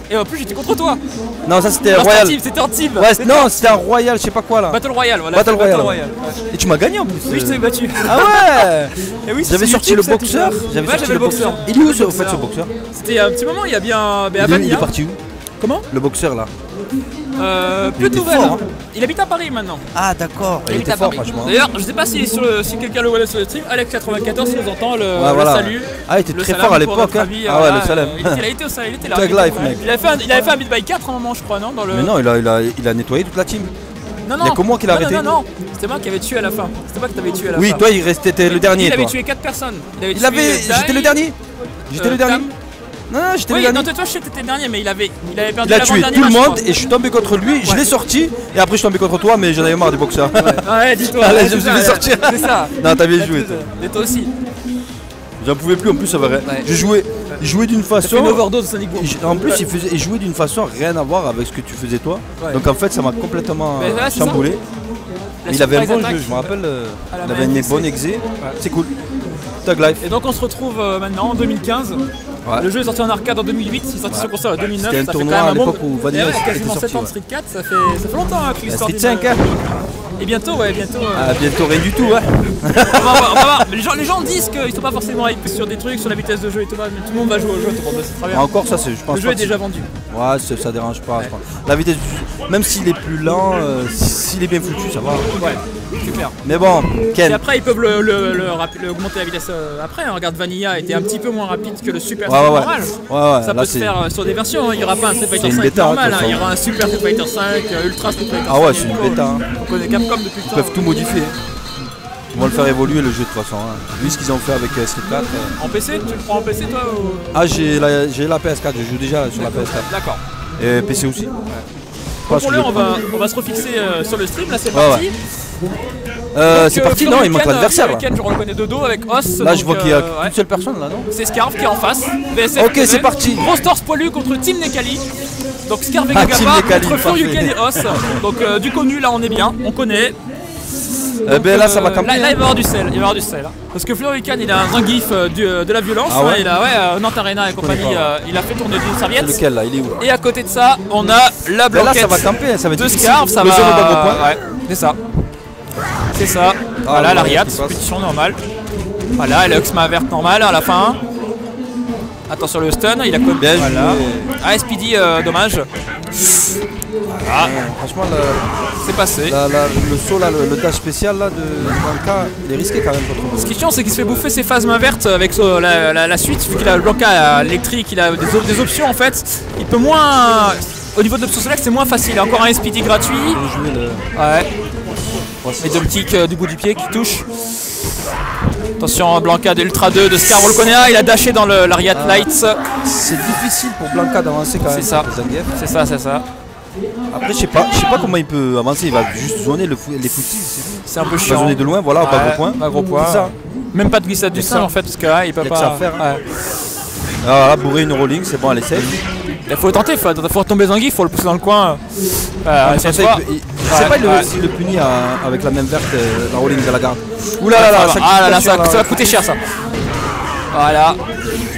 Et en plus, j'étais contre toi. Non, ça c'était Non, Royal. c'était en team. Ouais, non, c'était un Royal, je sais pas quoi là. Battle Royale, voilà. Battle c'était Royale. Et tu m'as gagné en plus. Oui, je t'avais battu. Ah ouais. Et oui, J'avais c'est sorti YouTube, le ça, boxeur. tout ça. J'avais Ouais, sorti j'avais le boxeur. Il est où ce, au fait ce boxeur? C'était un petit moment, il y a bien. Mais à Il est Vanilla. parti où? Comment? Le boxeur là. Peu de était nouvelles. fort, hein. Il habite à Paris maintenant. Ah d'accord. Il habite était à fort Paris. franchement. D'ailleurs, je sais pas si, si quelqu'un le voit sur le stream, Alex94 si nous entend le, Ouais, voilà. le salut. Ah, il était Le très salam fort à pour l'époque. notre Hein. avis, Ah ouais, voilà, le salam. il a été au salam, il était là. Tag life, mec. Il avait fait un beat by 4 à un moment, je crois, non dans le... Mais non, il a nettoyé toute la team. non, il y a que moi qui l'ai arrêté. Non, c'était moi qui avait tué à la fin. C'était moi qui t'avais tué à la fin. Oui, toi il restait t'es le dernier. Il avait toi. tué 4 personnes. Il tué avait. Dai, J'étais le dernier. J'étais le dernier. Tam. Non, j'étais le Oui, dernier. non, toi je sais que t'étais le dernier, mais il avait perdu Il a tué l'avant-dernier tout le match, je monde crois. et je suis tombé contre lui, je l'ai sorti et après je suis tombé contre toi mais j'en avais marre du boxeur. Ouais, dis-toi. Allez, ouais, je me c'est suis fait ça, sortir. C'est ça. Non, t'as bien joué. toi. Et toi aussi. J'en pouvais plus en plus, ça va. Je jouais, il jouait d'une T'as fait façon. une overdose, Sonic Boom. En plus, il jouait d'une façon rien à voir avec ce que tu faisais toi. Ouais. Donc en fait, ça m'a complètement Mais ouais, c'est ça. chamboulé. La Mais il avait un surprise bon attaque. jeu, je me rappelle. À la Il avait main, une bonne exé. C'est cool. Tag life. Et donc on se retrouve maintenant en 2015. Ouais. Le jeu est sorti en arcade en 2008, il est sorti sur console en 2009. C'était un ça fait tournoi quand même à un bon- l'époque où Vanilla Eh ouais, était quasiment sorti, 7 ans de ouais. Street 4, ça fait longtemps hein, que l'histoire Street d'une- 5, hein. Et bientôt, ouais, bientôt. Ah, bientôt rien du tout, hein. On va voir. Mais les gens disent qu'ils sont pas forcément hype sur des trucs, sur la vitesse de jeu et tout, mais tout le monde va jouer au jeu, tout le monde, c'est très bien. Encore ça, je pense. Le jeu pas est que déjà vendu. Ouais, ça dérange pas. je pense. La vitesse, même s'il est plus lent, s'il est bien foutu, ça va. Ouais, c'est clair. Mais bon, Et Ken. après, ils peuvent augmenter la vitesse après. Hein. Regarde, Vanilla était un petit peu moins rapide que le Super Ouais, Street ouais, ouais. normal. Ouais, Ça là, peut se c'est- faire sur des versions, hein. Il n'y aura pas un Street C'est Fighter une 5 bêta, normal, de toute hein. Il y façon. aura un Super Street Fighter 5, Ultra Street Fighter 5. Ah ouais, c'est une bêta, hein. On connaît Capcom depuis le Ils temps. peuvent tout modifier. Ils vont le faire évoluer le jeu de toute façon. Hein. Vu ce qu'ils ont fait avec Street 4. En PC, tu le prends en PC toi ou... Ah, j'ai la PS4, je joue déjà sur la PS4. D'accord. Et PC aussi. Parce Pour que l'heure, je- on va se refixer sur le stream, là c'est Ouais, parti. c'est parti, non, il manque l'adversaire là. Weekend, je reconnais de dos avec Os. Là, je donc, vois qu'il y a ouais. qu'une seule personne là, non? C'est Scarf qui est en face. VSF Ok, TV. c'est parti. Grosse torse poilu contre Team Nekali. Donc Scarf et Ah, Gagaba Team Nekali, contre parfait. Furyuken et Os. Donc du connu, là on est bien, on connaît. Eh ben là, ça va camper. Là, il va y avoir du sel. Il va y avoir du sel. Hein. Parce que Furican, il a un gif de la violence. Ah ouais, il a Nantes Arena et compagnie. Il a fait tourner d'une C'est serviette. lequel là? Il est où? Et à côté de ça, on a la Ben là, blanquette ça va camper, ça va être de difficile. Scarf. Ça Le va. zone au gros point. Ouais, c'est ça. C'est ça. Voilà, ouais, l'Ariat, qui passe. pétition normale. Voilà, elle a Oxma verte normale à la fin. Attention le stun, il a comme. Bien Voilà. joué. Ah, SPD, dommage. Voilà, Franchement, c'est passé. le saut là, le dash spécial là de Blanca, il est risqué quand même contre Ce qui est chiant, c'est qu'il se fait bouffer ses phases main vertes avec la suite, vu qu'il a le Blanca électrique, il a des options en fait. Il peut moins. Au niveau de l'option select, c'est moins facile. Il a encore un SPD gratuit. jouer le. Ouais. Et double kick du bout du pied qui touche. Attention, Blanca d'Ultra 2 de Scar, on le connaît, il a dashé dans l'Ariat Lights. C'est difficile pour Blanca d'avancer quand même. C'est ça. Zangief. C'est ça, c'est ça. Après, je sais pas comment il peut avancer. Il va juste zoner les footies. C'est un peu Il va chiant. zoner de loin, voilà, au bas gros point. Pas gros point. C'est ça. Même pas de glissade du sein en fait, parce que là, il peut Il y a pas. que ça à faire, hein. Ouais. Alors là, bourrer une rolling, c'est bon, elle est safe. Il faut tenter, faut retomber Zangief, il faut le pousser dans le coin. Comme ça, je sais pas, il le punit avec la même verte, la rolling de la garde. Oula là là, ça va coûter cher ça. Voilà.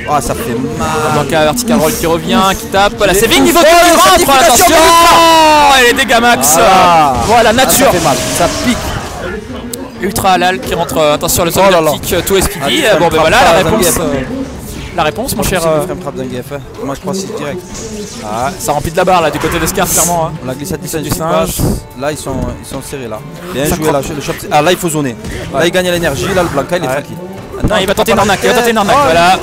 Ah, ça fait mal. Blanca vertical roll qui revient, qui tape. La saving niveau 2 Oh, rentre, sacrification attention. Et les dégâts max. Voilà, nature. Ça fait mal, ça pique. Ultra halal qui rentre, attention le Oh là là. kick, tout SPD. Ah, Bon ben voilà frappe, la réponse. Zangief. La réponse mon cher. C'est le frame trap Zangief. Moi je crois que c'est direct. Ah, ça remplit de la barre là du côté de Scar clairement. Hein. La glissade du singe. singe. Là ils sont serrés là. Bien joué là, le shop. Ah là il faut zoner. Là il gagne à l'énergie, là le Blanca il est tranquille. Non, il va tenter une arnaque, voilà.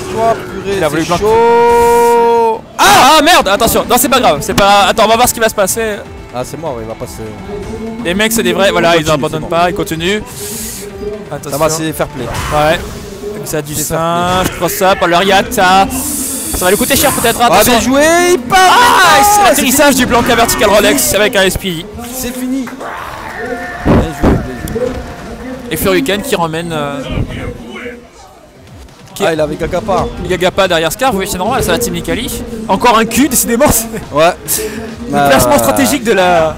Il a voulu Blanca. chaud. Ah merde, attention, non c'est pas grave, c'est pas. Attends, on va voir ce qui va se passer. Ah c'est mort, il va passer. Les mecs c'est des vrais, voilà, ils continue, abandonnent c'est pas, ils continuent. Ça Attention. va, c'est fair play. Ouais. Ça du singe, je crois ça, par l'Ariat, ça va lui coûter cher peut-être. Ah Attention. bien joué, il part. Ah, c'est l'atterrissage du Blanca vertical Rolex avec un SPI. C'est fini. Bien joué. Et Furican qui ramène Ah il est avec Agapa. Gagapa derrière Scar, oui c'est normal, c'est la team Nikali. Encore un cul, décidément. Ouais. Le placement stratégique de la.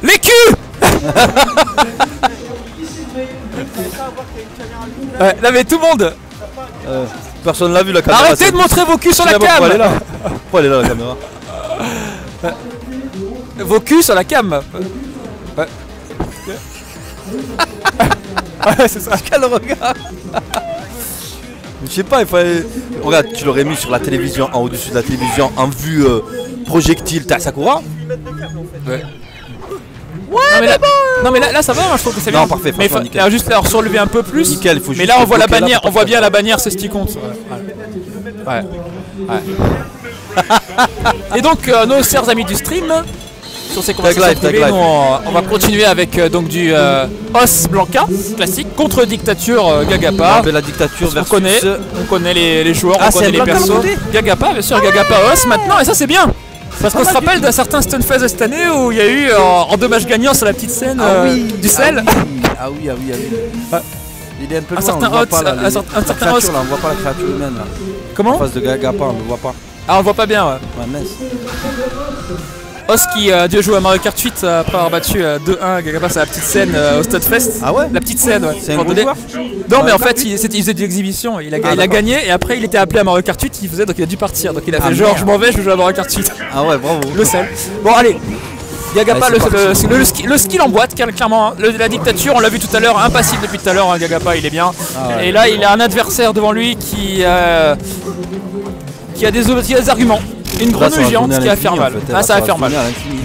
Les culs. Ouais, là mais tout le monde. Personne l'a vu la caméra. Arrêtez de montrer vos culs sur la Pourquoi elle est cam. là? Pourquoi elle est là la caméra? Vos culs sur la cam. Ouais. Ouais c'est ça. Quel regard. Je sais pas, il fallait. Regarde, tu l'aurais mis sur la télévision, en au-dessus de la télévision, en vue projectile. T'as Sakura? Ouais. Non mais là ça va, moi, je trouve que c'est bien. Non, parfait, mais il franchement, faut nickel. juste la surlever un peu plus. Nickel, il faut mais juste là on voit la bloquer là bannière, pour on voit pas bien la bannière, c'est ce qui compte. Ouais. Et donc nos chers amis du stream, sur ces conversations live, tag privées, live. nous, on va continuer avec donc du Os Blanca classique contre Dictature Gagapa. La dictature On versus. connaît les joueurs, Ah, on connaît c'est les Blanca persos. de l'autre côté. Gagapa, bien sûr, Gagapa Os maintenant, et ça c'est bien. Parce qu'on se rappelle d'un certain Stunfest de cette année où il y a eu en deux matchs gagnants sur la petite scène du sel. Ah oui. Il est un peu Un loin, certain on le voit Hot, pas, là, un certain la créature, Hot. là, on voit pas la créature humaine là. Comment En face de Gagapa, on le voit pas. Ah on le voit pas bien ouais. Ouais, mince. Os qui a dû jouer à Mario Kart 8 après avoir battu 2-1 Gagapa sur la petite scène au Studfest. Ah ouais? La petite scène ouais. C'est un Pour gros donner- joueur? Non mais en fait il faisait des exhibitions, il a d'accord. gagné et après il était appelé à Mario Kart 8, il faisais donc il a dû partir. Donc il a fait Ah, genre merde. je m'en vais, je vais jouer à Mario Kart 8. Ah ouais, bravo. Le sel. Bon allez. Gagapa, Allez, c'est le skill en boîte, clairement. Hein. La dictature, on l'a vu tout à l'heure, impassible depuis tout à l'heure. Hein, Gagapa, il est bien. ouais. Et là, il a un adversaire devant lui qui a des arguments. Une Là, ça grenouille va géante tourner à qui va faire l'infini, mal. en fait. Ah, Là, ça va faire mal. tourner à l'infini.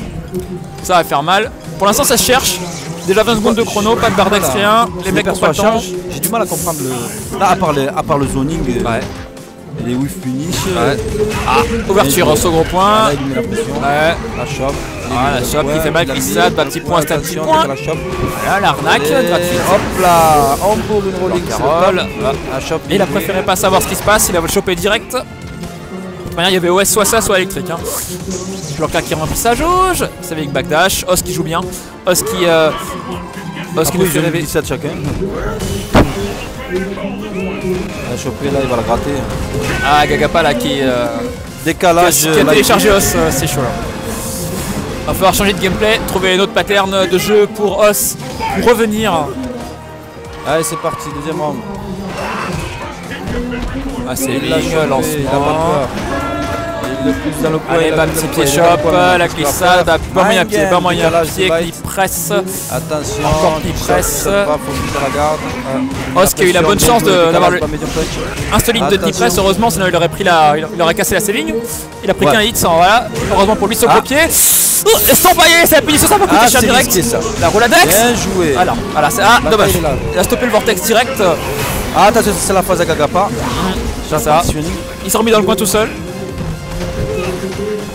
Ça va faire mal. Pour l'instant, ça se cherche. Déjà 20 secondes de chrono, pas de bardex, rien. Les mecs ont pas le temps. charge. J'ai du mal à comprendre le. Là, à part le zoning. Ouais. Et les whiff punish. Ouverture au second point. Là, il met la pression. Ouais. La shop. Ah, la shop qui fait mal, glissade, bas petit point, stade petit point. La shop. Voilà, l'arnaque gratuite. Hop là, on pour une rolling. Carole. La shop. Et il a préféré pas savoir ce qui se passe, il a voulu choper direct. De toute manière, il y avait OS soit ça, soit électrique. Hein. Blanca qui remplit sa jauge, c'est avec backdash. Os qui joue bien. Os qui nous fait rêver. 17 chacun. La choper là, il va la gratter. Ah, Gagapa là qui Décalage. a téléchargé Os, c'est chaud là. Va falloir changer de gameplay, trouver une autre pattern de jeu pour Os, pour revenir. Allez, c'est parti, deuxième round. Ah, c'est Il l'a ligne, chopé, lancement. il a pas peur. Il le pousse dans le coin. Allez, il a bam, le petit poids, pied il a shop, le poids, mais la qu'est-ce qu'il va glissade, faire? pas moyen pied, Mind pas moyen game, pied, décalage qui de presse. Attention, Encore qui du presse. shot, faut qu'il la garde. Os qui a eu la bonne chance d'avoir le un solide de Attention. deep press, heureusement, sinon il aurait pris il aurait cassé la ceiling. Il a pris Ouais. qu'un hit sans, voilà. Heureusement pour lui, son Ah. pied. Estompaillé, c'est la punition, ça va coûter Ah, cher c'est direct. risqué, ça. La Roladex. Bien joué. Voilà, c'est ah, La dommage. taille est là. Il a stoppé le vortex direct. Ah, attention, c'est la phase à Gagapa. Ça, ça. Il s'est remis dans le coin tout seul.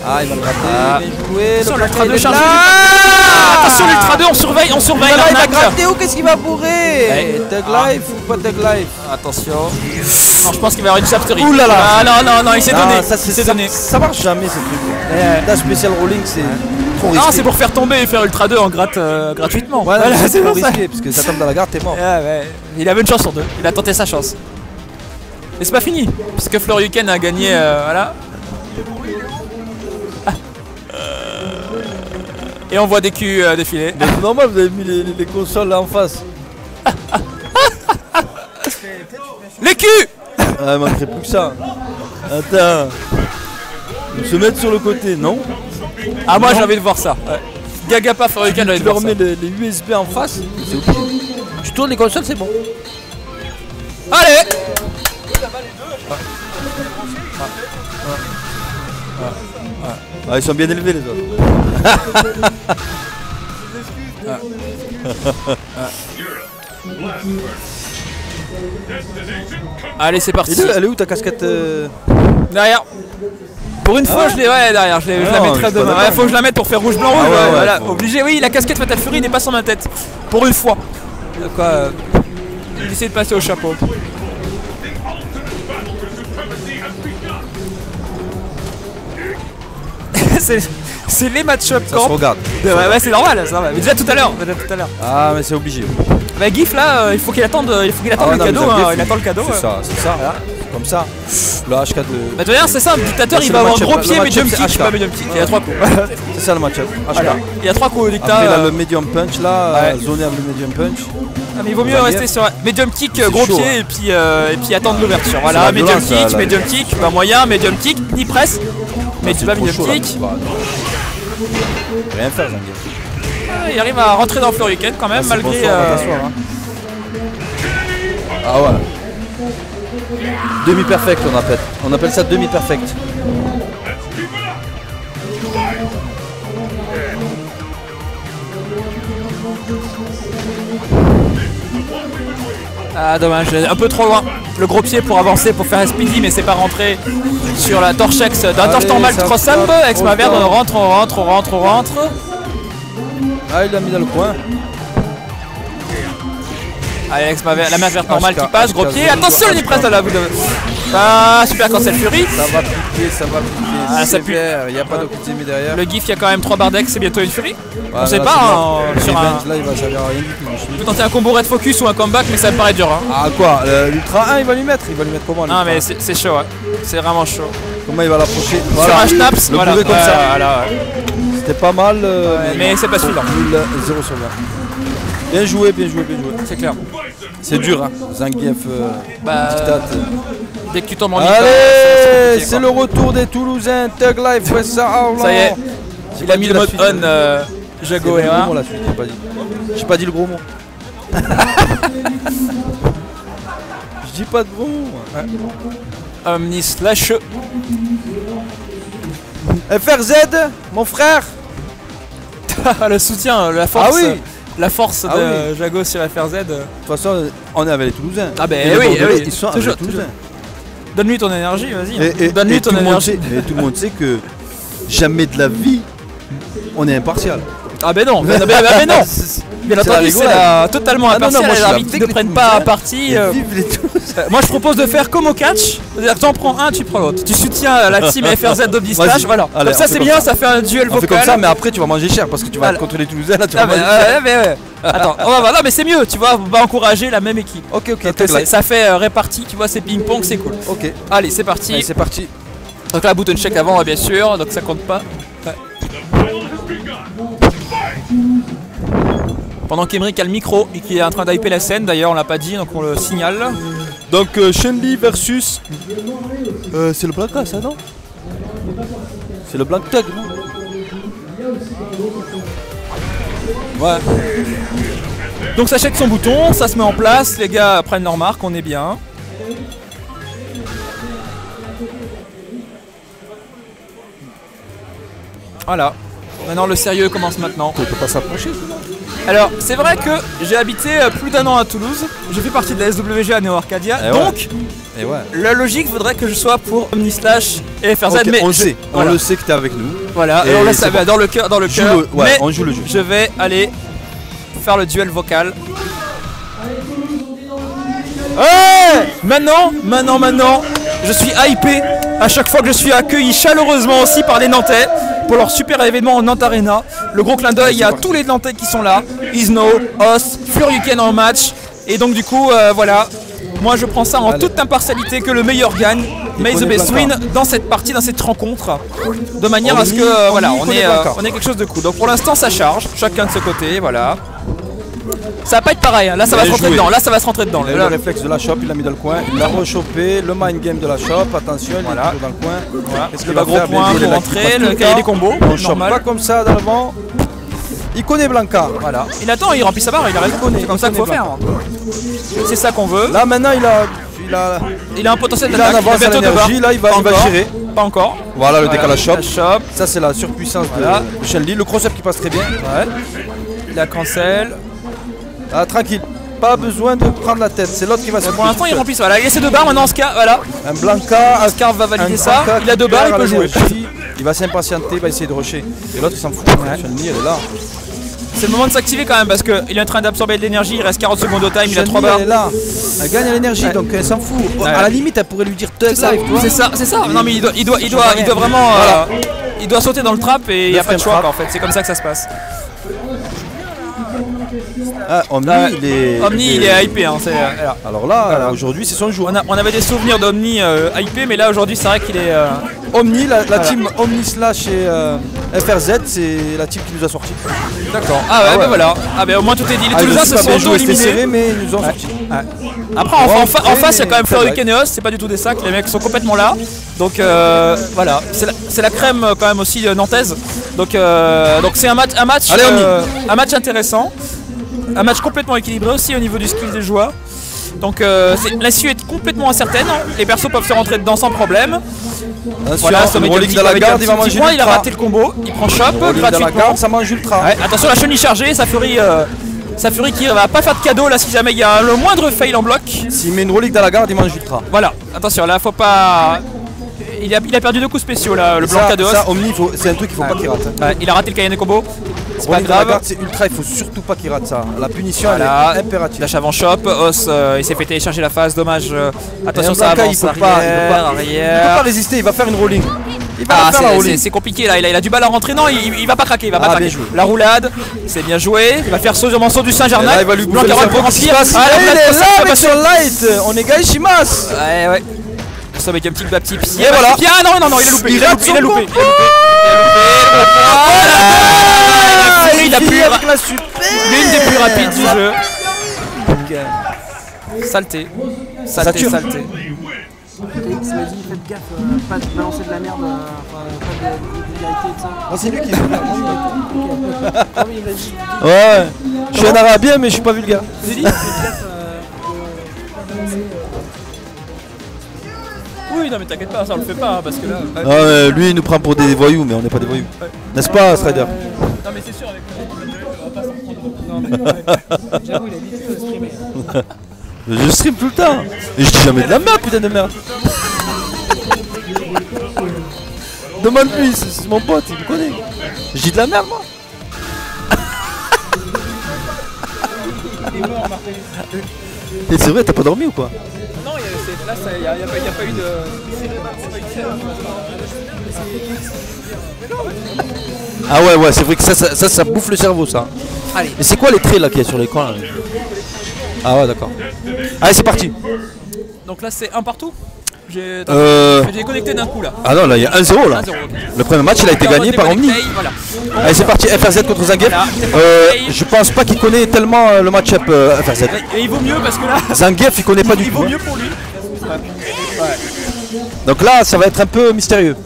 Ah, il va le rater. Ah. Bien joué. Attention, Le l'Ultra plaqué, 2 il est charge. là. Attention, l'Ultra 2, on surveille Là, il va l'arnaque. gratter où? Qu'est-ce qu'il va bourrer? Ouais. Tug life ou pas Tug life? Attention. Non, je pense qu'il va y avoir une shafterie. Ouh là là. Ah non, il s'est donné. Ça, Il s'est donné. ça marche jamais ce truc. La special rolling, c'est trop risqué. Non, c'est pour faire tomber et faire Ultra 2 en gratuitement. Ouais, Voilà, c'est c'est trop pour ça. risqué parce que ça tombe dans la garde, t'es mort. Ouais. Il avait une chance sur deux. Il a tenté sa chance. Mais c'est pas fini, puisque Floryuken a gagné. Voilà. Ah. Et on voit des culs défiler. Mais c'est normal, vous avez mis les consoles là en face. Les culs. Ah, il manquerait plus que ça. Attends. Ils se mettent sur le côté, non? Ah, moi j'ai envie de voir ça. Ouais. Gagapa Floryuken, j'ai envie Tu de voir leur ça. mets les USB en face, c'est obligé. Tu tournes les consoles, c'est bon. Allez. Ah, ils sont bien élevés les autres. Allez, c'est parti. Elle est où ta casquette Derrière. Pour une fois, je l'ai, ouais, derrière, je la non, mettrai je suis demain. pas Ouais, d'accord. faut que je la mette pour faire rouge, blanc, rouge. Ah ouais, Voilà, faut- obligé. Oui, la casquette Fatal Fury n'est pas sur ma tête. Pour une fois. Quoi, il essaie de passer au chapeau. c'est les match-up Ça se camp. regarde. Ouais, c'est normal, ça va. Mais déjà tout à l'heure. Ah, mais c'est obligé. Bah, Gif là, il faut qu'il attende, Ah, le non, cadeau. mais Hein, Zangief, il attend le cadeau. C'est ça, c'est ça. C'est comme ça. Le HK de. Bah, de toute manière, c'est ça, le dictateur Là, il c'est va le avoir match-up. gros Le pied, match-up, medium c'est kick, HK. pas medium kick. Il y a 3 coups. C'est ça le match-up. HK. Voilà. Il y a 3 coups au dictat. Après, il a le medium punch là, Ouais. zoné avec le medium punch. Ah, mais il vaut mieux Zangief. rester sur medium kick, C'est gros chaud, pied hein. et puis attendre l'ouverture. Voilà, la medium violence, kick, là, medium kick, bah moyen, medium kick, ni presse. Mais tu vas Trop medium chaud, là. kick. Bah, non. Rien faire, Zangief. Ah, il arrive à rentrer dans Floryuken quand même, C'est malgré. bonsoir, on va t'asseoir, hein. Ah voilà. Demi-perfect on appelle. On appelle ça demi-perfect. Ah, dommage, un peu trop loin. Le gros pied pour avancer, pour faire un speedy, mais c'est pas rentré sur la torchex d'un torche normal ça cross frappe, ex ma verde, on rentre. Ah, il l'a mis dans le coin. Allez, la main verte normale HK, qui passe, gros HK, pied. Attention, il est presque à la bout de. Ah, super cancel Fury. Ça va piquer, ça va piquer. Ah, ça pue. Il n'y a pas de Kuzumi derrière. Le gif, il y a quand même 3 barres d'ex, c'est bientôt une Fury. Voilà, On sait là, pas, c'est hein, mort. sur Revenge, un. là, il va servir à rien du tout. Je peux tenter un combo red focus ou un comeback, mais ça me paraît dur. Hein. Ah quoi, l'Ultra 1 il va lui mettre comment Non, l'Ultra mais 1? c'est chaud, hein. C'est vraiment chaud. Comment il va l'approcher? Sur un schnaps, le voilà. bourrer comme ça. Voilà, ouais. C'était pas mal, mais c'est pas suffisant. 0 sur 20. Bien joué, bien joué, bien joué. C'est clair. C'est dur, hein. Zangief, Bah, dictate. Dès que tu tombes en dictat, Allez, compliqué, c'est quoi. le retour des Toulousains. Thug Life, ouais, ça. Oh, Ça y est, J'ai il pas a mis dit le la mode suite. on J'ai Jago pas dit et le gros mot, la suite, j'ai pas dit. J'ai pas dit le gros mot. Je dis pas de gros mot. Omni slash. FRZ, mon frère. Le soutien, la force. Ah oui. La force Ah de Jago sur FRZ. De toute façon, on est avec les Toulousains. Ah ben Et les oui, Bordelais, oui. ils sont avec Toujours, les Toulousains. Donne-lui ton énergie, vas-y. Et Donne-lui ton tout le monde énergie. sait, et tout le monde sait que jamais de la vie, on est impartial. Ah ben non, ben non. Bien C'est la entendu, c'est rigolade. totalement Ah non, non, impartial. moi, je Les suis arbitres avec ne les prennent Toulousains. pas parti. Vive les Toulousains. Moi je propose de faire comme au catch, c'est-à-dire que t'en prends un, tu prends l'autre. Tu soutiens la team FRZ d'Obdistache, Vas-y. voilà. Allez, Comme ça on c'est fait bien, comme ça fait un duel On fait vocal. comme ça, mais après tu vas manger cher parce que tu vas Voilà. contre les Toulousains là, tu vas Ah, manger cher. ouais. Attends, on va voir. Non mais c'est mieux, tu vois, on va encourager la même équipe. Ok, Donc, Thug Life. ça fait réparti, tu vois, c'est ping-pong, c'est cool. Ok, Allez, c'est parti. allez, c'est parti. Donc là, button check avant, bien sûr, donc ça compte pas. Ouais. Pendant qu'Emeric a le micro et qu'il est en train d'hyper la scène, d'ailleurs on l'a pas dit donc on le signale. Donc Chun-Li versus... c'est le Blanca ça non? C'est le Blanc Tug non? Ouais. Donc ça check son bouton, ça se met en place, les gars prennent leur marque, on est bien. Voilà. Maintenant le sérieux commence maintenant. Tu peux pas s'approcher. Alors c'est vrai que j'ai habité plus d'1 an à Toulouse, je fais partie de la SWG à Neo Arcadia, Et donc Et ouais. la logique voudrait que je sois pour Omnislash et FRZ, Ok, mais on le sait, voilà. on le sait que t'es avec nous. Voilà, Et alors là c'est ça va bon. dans le cœur, Ouais, mais on joue le jeu. je vais aller faire le duel vocal. Ouais, maintenant, je suis hypé à chaque fois que je suis accueilli chaleureusement aussi par les Nantais pour leur super événement en Nantes Arena. Le gros clin d'œil, il y a tous les Nantais qui sont là. Isno, Os, Furiken en match. Et donc du coup, voilà, moi je prends ça en toute impartialité, que le meilleur gagne. May the best win dans cette partie, dans cette rencontre, de manière à ce que voilà, on est quelque chose de cool. Donc pour l'instant ça charge, chacun de ce côté, voilà. Ça va pas être pareil, hein. Là ça va se rentrer dedans, là ça va se rentrer dedans. Le réflexe de la shop, il l'a mis dans le coin, il l'a rechopé, le mind game de la shop, attention, il est toujours dans le coin. Voilà. Qu'est-ce Le qu'il va gros faire? point Bien joué, pour là, rentrer, qui passe le tout le cahier temps. des combos, On chope normal. pas comme ça d'avant. Il connaît Blanca. Voilà. Il attend, il remplit sa barre, il arrête. C'est comme ça qu'il faut faire. C'est ça qu'on veut. Là maintenant Il a un potentiel il a en d'attaque, avance en bientôt deux barres. énergie, là il va Pas gérer. Pas encore. Voilà le décalage shop. La shop. Ça c'est la surpuissance Voilà. de Chun-Li. Le cross-up qui passe très bien. Ouais. Il a cancel. Ah, tranquille. Pas besoin de prendre la tête, c'est l'autre qui va se Pour l'instant il remplit ça. Voilà, il a ses 2 barres maintenant Oscar. Voilà. Un Blanca, Oscar va valider un ça. Blanca Il a 2 barres, il peut jouer. Il va s'impatienter, il va essayer de rusher. Et l'autre il s'en fout. Chun-Li elle est là. C'est le moment de s'activer quand même parce qu'il est en train d'absorber de l'énergie. Il reste 40 secondes au time, il a 3 Chun-Li, barres. elle est là. Elle gagne à l'énergie donc elle s'en fout. À la limite elle pourrait lui dire Tug C'est ça, live, toi. c'est ça. Non mais il doit vraiment, il doit sauter dans le trap et il n'y a pas de choix en fait. C'est comme ça que ça se passe. Ah, Omni il est hypé. Hein, voilà. Alors là, aujourd'hui c'est son jour. On avait des souvenirs d'Omni hypé, mais là aujourd'hui c'est vrai qu'il est. Omni, la team Omni Slash et FRZ, c'est la team qui nous a sorti. D'accord. Ah ouais, bah voilà. Ah bah au moins tout est dit. Les Toulousains se sont auto-éliminés. serré, mais ils nous ont sorti. Après en face il y a quand même Furiken et Os, c'est pas du tout des sacs, les mecs sont complètement là. Donc voilà, c'est la crème quand même aussi nantaise. Donc c'est un match intéressant. Un match complètement équilibré aussi au niveau du skill des joueurs. Donc l'issue est complètement incertaine. Les persos peuvent se rentrer dedans sans problème. Voilà, le rolling de la garde, il va manger il a raté le combo, il prend shop de la gratuitement. garde, ça mange ultra. Ouais, attention la chenille chargée, sa furie qui va pas faire de cadeau là si jamais il y a le moindre fail en bloc. S'il met une rolling dans la garde, il mange ultra. Voilà, attention là faut pas. Il a perdu 2 coups spéciaux là, le blanc cadeau. Ça, Omni, c'est un truc qu'il faut pas qu'il rate. Ouais, il a raté le Cayenne combo. C'est pas Rolling de la grave. garde, c'est ultra, il faut surtout pas qu'il rate ça. La punition Voilà. elle est impérative. Lâche avant shop, Os il s'est fait télécharger la phase, dommage. Attention ça Blanca, avance, il peut pas arrière. résister, il va faire une rolling. Il va faire la rolling. C'est compliqué là, il a du mal à rentrer, non il va pas craquer, il va pas craquer. bien joué. La roulade, c'est bien joué, il va faire saut sur du Saint-Germain. Là, il va lui bouffer Blanc le carotte pour cerveau. remplir. Il est là avec son light. On est Gaishimas. Ouais. Ça avec un petit baptiste. Et voilà. Non, il a loupé. Il rate son loupé. combo. Il a plus avec la super. l'une des plus rapides du jeu. Saleté. Sature. Félix m'a dit faites gaffe, pas de balancer de la merde, pas de vulgarité et tout ça. Non, c'est lui qui est Ah oui, il m'a dit. Ouais. Je suis un arabien, mais je suis pas vulgaire. Faites gaffe. Oui, non mais t'inquiète pas, ça on le fait pas parce que là. Ah ouais, lui il nous prend pour des voyous, mais on n'est pas des voyous. N'est-ce pas, Strider? Non mais c'est sûr avec on va pas s'en prendre. J'avoue, il a dit de streamer. Je stream tout le temps. Et je dis jamais de la merde, putain de merde. Demande-lui, c'est mon pote, il me connaît. Je dis de la merde, moi. Et c'est vrai, t'as pas dormi ou quoi? Non, là il n'y a pas eu de. Ah ouais, c'est vrai que ça bouffe le cerveau, ça. Allez. Mais c'est quoi les traits là qu'il y a sur l'écran là? Ah ouais, d'accord. Allez, c'est parti. Donc là c'est un partout. J'ai Euh... déconnecté d'un coup là. Ah non, là il y a 1-0 là. 1-0, ok. Le premier match il a été gagné par Omni. Voilà. Allez c'est parti, FRZ contre Zangief. Voilà, Je pense pas qu'il connaît tellement le match-up FRZ. Et il vaut mieux parce que là, Zangief il connaît pas du il tout. vaut hein. mieux pour lui. Donc là ça va être un peu mystérieux.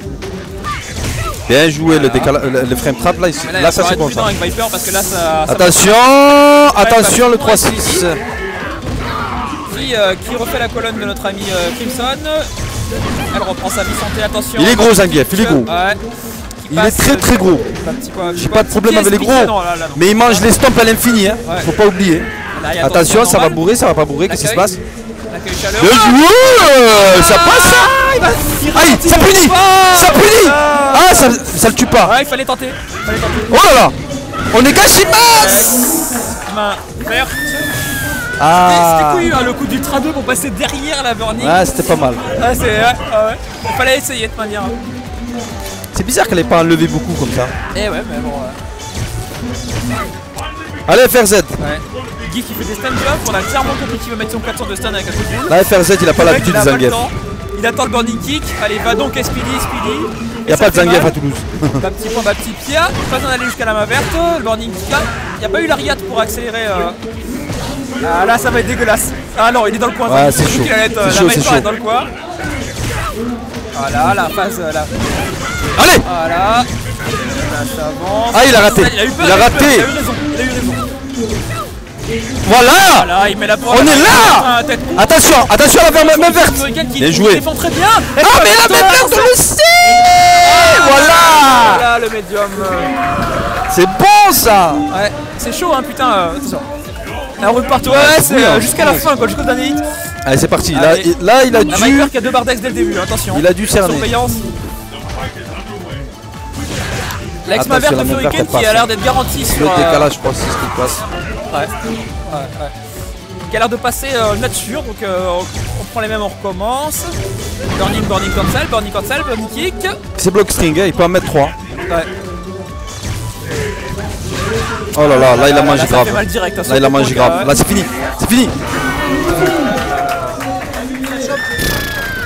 Bien joué le frame trap là, là ça c'est bon ça. Avec Viper parce que là ça Attention le 3-6. Qui refait la colonne de notre ami Crimson. Elle reprend sa vie santé, attention. Il est gros Zangief, il est gros. Ouais. Il est très très gros. J'ai pas de problème avec les gros. Mais il mange les stomps à l'infini, hein. Faut pas oublier. Attention, ça va bourrer, ça va pas bourrer, qu'est-ce qui se passe? Le joueur, ça passe ça. Aïe, ça punit. Ça punit. Ah, ça le tue pas. Ouais, il fallait tenter. Oh là là. On est Gashimas. Main verte. Ah. C'était couillu hein, le coup d'Ultra 2 pour passer derrière la Burning. Ouais, c'était pas mal. Ah, c'est ouais. Il fallait essayer de manière. C'est bizarre qu'elle ait pas enlevé beaucoup comme ça. Eh ouais, mais bon. Allez, FRZ. Ouais. Guy qui fait des stun jump, on a clairement compris qu'il veut mettre son 400 de stun avec un coup de boule. Là, FRZ, il a pas Le mec, l'habitude il a de pas le Zangief. temps. Il attend le burning kick. Allez, va donc Speedy. Il n'y a pas de Zangief à Toulouse. Bas petit point, bas petit Pia. Pas besoin d'aller jusqu'à la main verte. Le burning kick là. Il n'y a pas eu l'Ariat pour accélérer. Ah là, ça va être dégueulasse. Ah non, il est dans le coin. Ouais, c'est chaud. La Viper est dans le coin. Voilà, la phase là. Allez. Voilà. Là, ça avance. Ah, il a raté. Il a eu peur, Il a raté. Il a eu raison. Voilà. Voilà, il met la On est là. Attention à la main verte. Bien joué. Il défend très bien. Ah, mais la main verte, on le sait. Voilà. Voilà le médium. C'est bon ça. Ouais, c'est chaud hein, putain. Attention. La route partout, ouais, c'est bouillant, jusqu'à la fin quoi, jusqu'au dernier hit. Allez, c'est parti. Allez. Là, il a La dû. Viper qui a 2 barres d'ex dès le début, attention. Il a dû cerner. Surveillance. L'ex-ma verte de Attention, la main Furiken verte, elle qui a passe. l'air d'être garantie sur. Le décalage, je pense, c'est ce qui passe. Ouais. Qui a l'air de passer nature, donc on prend les mêmes, on recommence. Burning cancel, burning kick. C'est block string, hein, il peut en mettre 3. Ouais. Oh là là, là il a mangé ça grave. fait mal direct, hein, Là il a mangé grave. ouais. Là c'est fini. C'est fini.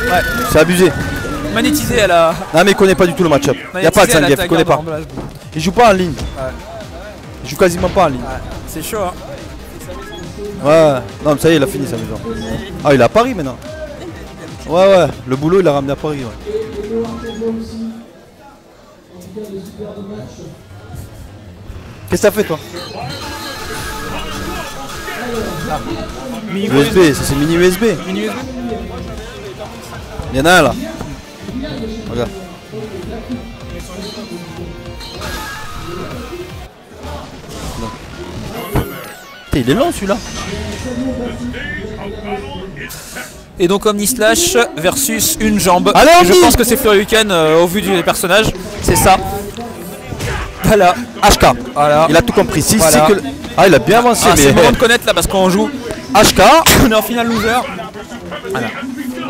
Ouais. C'est abusé. Monétisé à la. Non mais il connaît pas du tout le match-up. Il n'y a pas de Zangief, il connaît pas. Il joue pas en ligne. Il joue quasiment pas en ligne. C'est chaud hein. Ouais, non mais ça y est, il a fini sa maison. Ah, il est à Paris maintenant. Ouais, le boulot il l'a ramené à Paris. Ouais. Qu'est-ce que t'as fait toi? USB, ça c'est mini USB. Il y en a un là. Regarde. Il est long celui-là. Et donc Omni Slash versus une jambe. Allez, je Omni. pense que c'est Furiken au vu du personnage. C'est ça. Voilà. HK. Voilà. Il a tout compris. Si, Voilà. c'est que... Ah, il a bien avancé. Ah, c'est le moment mais de connaître là parce qu'on joue. HK. On est en finale loser.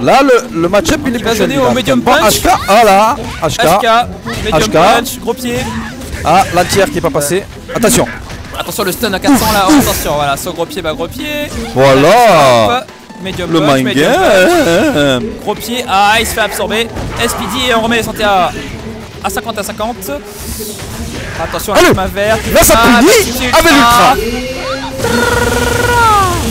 Là, le match-up il est va pas donner joli, au là. medium Pas punch. HK. Ah là. HK. Medium HK. punch, gros pied. Ah, l'entière qui est pas passée. Attention. Attention le stun à 400 là. Oh, attention, voilà, saut gros pied, bas gros pied. Voilà. Medium Le punch, medium punch. manga. Gros pied, ah il se fait absorber. SPD et on remet les santé à 50 à 50. Attention à Allez. la main verte. Là, ça Ah, punit petit avec l'ultra.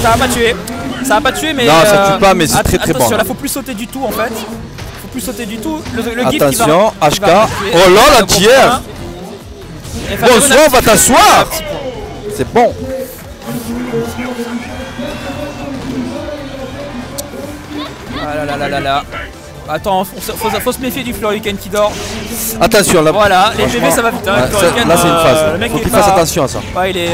Ça va pas tuer. Ça va pas tuer mais. Non, ça tue pas, mais c'est très, très attention, bon. là faut plus sauter du tout en fait. Faut plus sauter du tout. Le gif qui va. Attention, qui HK. va tuer. Oh là, la Gros tière. point. Et faire Bonsoir, une va t'asseoir. petit point. C'est bon. Ah là là là là là. Attends, faut se méfier du Floriken qui dort. Attention là. Voilà, les franchement, PV ça va vite. Hein, ouais, Floriken, là c'est une phase. le mec Faut est qu'il pas- fasse attention à ça. Ouais, il est.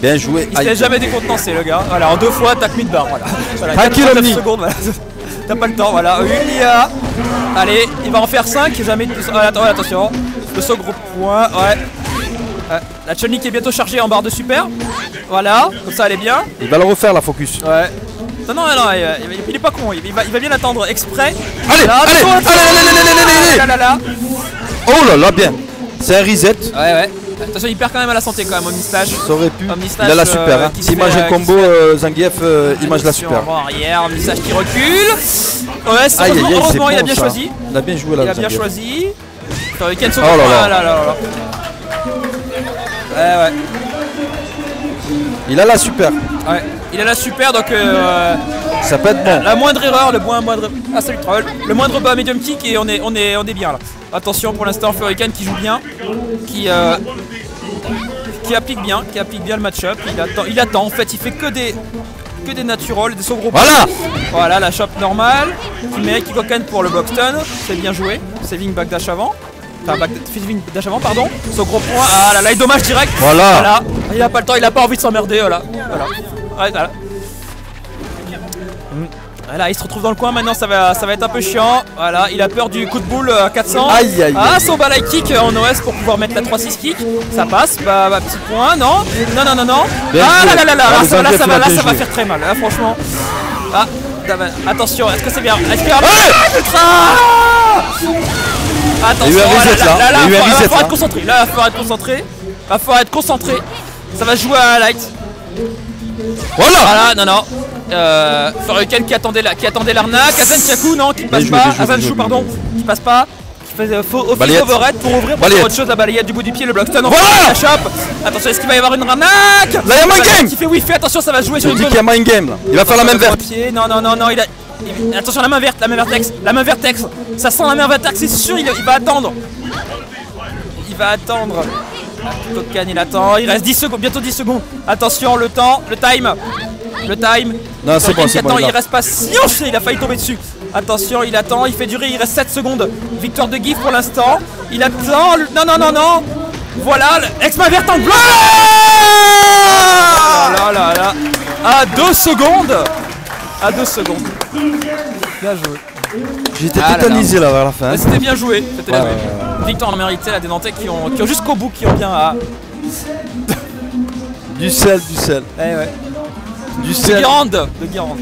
Bien joué. Il se laisse jamais décontenancé le gars. Voilà, en 2 fois, tac mid-bar. Voilà. Tranquille, 49 Omni. secondes, voilà. T'as pas le temps, voilà. Une IA. Allez, il va en faire 5. Jamais. Attention. Le saut gros point. Ouais. La Chun-Li qui est bientôt chargée en barre de super. Voilà, comme ça elle est bien. Il va le refaire la focus. Ouais. Non, il est pas con. Il va bien attendre exprès. Allez, Là, allez, attention, allez, allez, allez, allez, allez, allez. là. Oh là là, bien. C'est un reset. Ouais. Attention, il perd quand même à la santé quand même, Omnislash. Ça aurait pu. Omnislash, Il a la super. qui S'il se mange fait, un combo, Zangief, il mange la super. Attention, arrière, Omnislash qui recule. Ouais, Aïe, aïe, aïe, heureusement, c'est il a bon, bien ça. choisi. Il a bien joué là. Il a bien Zangief. choisi. Ken Oh là là. Ouais. Il a la super. Ouais, il a la super donc Ça peut être bon. la moindre erreur, ah salut Troll, le moindre bas medium kick et on est bien là. Attention pour l'instant Furiken qui joue bien, qui applique bien le match-up, il attend en fait, il fait que des naturals, des sauts gros. Voilà la shop normale, qui met Kikoken pour le box stun, c'est bien joué, saving back dash avant. Enfin, saving dash avant, pardon. Son gros point. Ah là là, il dommage direct. Voilà. Il a pas le temps, il a pas envie de s'emmerder. Voilà. Ouais, voilà. Voilà, il se retrouve dans le coin maintenant, ça va être un peu chiant. Voilà, il a peur du coup de boule à 400. Aïe. Son balai kick en OS pour pouvoir mettre la 3-6 kick. Ça passe, petit point, non. Bien joué. Là, ça va faire très mal, là, franchement. Attention, est-ce que c'est bien? Attention, il y a eu un reset là. Il va falloir être concentré. Là, il va falloir être concentré. Ça va jouer à light. Voilà, non. Furiken qui attendait l'arnaque. Azan Tiakou, non, qui passe pas. Azan Chou, pardon, qui passe pas. Qui fait overhead pour ouvrir pour faire autre chose. La balayette du bout du pied, le blockstun. La chope. Attention, est-ce qu'il va y avoir une arnaque? Là, il y a mind game. Qui fait wifi, attention, ça va jouer sur une Il y a mind game là. Il va faire la même verte. Non, attention, la main vertex, ça sent la main vertex, c'est sûr, il va attendre. Kokan il attend, il reste 10 secondes, bientôt 10 secondes. Attention, le time. Non, c'est bon, c'est bon. Il reste pas si il a failli tomber dessus. Attention, il attend, il fait durer, il reste 7 secondes. Victoire de Giff pour l'instant. Il attend, non. Voilà, ex-main verte en blanc. Là. À 2 secondes. Bien joué. J'étais tétanisé là vers la fin. C'était bien joué. Victoire méritée à des Nantais qui ont jusqu'au bout, qui ont bien Du sel. Ouais. Du sel. De Guérande.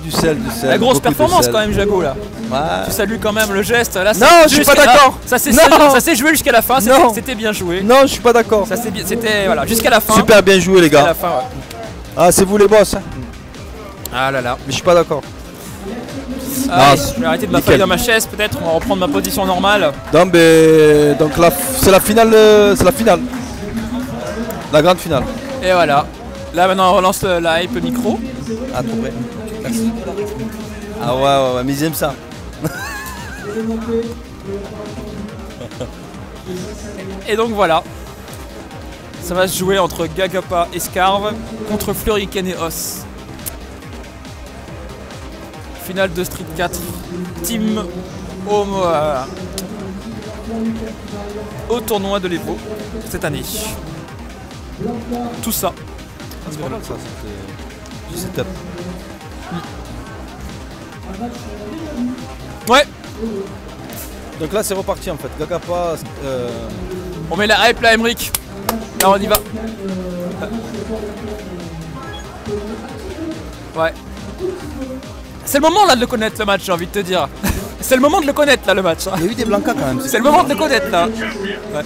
Du sel. La grosse performance quand quand même, Jago là. Ouais. Tu salues quand même le geste. Là, non, je suis pas d'accord. Ça s'est joué jusqu'à la fin. C'était bien joué. Non, je suis pas d'accord. C'était voilà, jusqu'à la fin. Super bien joué les gars. La fin, ouais. Ah, c'est vous les boss. Hein. Ah là là. Mais je suis pas d'accord. Je vais arrêter de m'affaler dans ma chaise, peut-être. On va reprendre ma position normale. Non, mais donc là, c'est la finale. La grande finale. Et voilà. Là maintenant on relance la hype micro. Ah, trop près. Merci. Ah ouais, mais ils aiment ça. Et donc voilà. Ça va se jouer entre Gagapa et Scarve contre Furiken et Os. Finale de Street 4. Team Home au tournoi de l'Evo cette année. Tout ça. C'est pas mal ça, c'était du setup. Ouais. Donc là c'est reparti en fait. Gagapa. On met la hype là, Emric. Là on y va. Ouais. C'est le moment là de le connaître le match, j'ai envie de te dire. C'est le moment de le connaître là le match. Il y a eu des blancas quand même. C'est le moment de le connaître là. Ouais.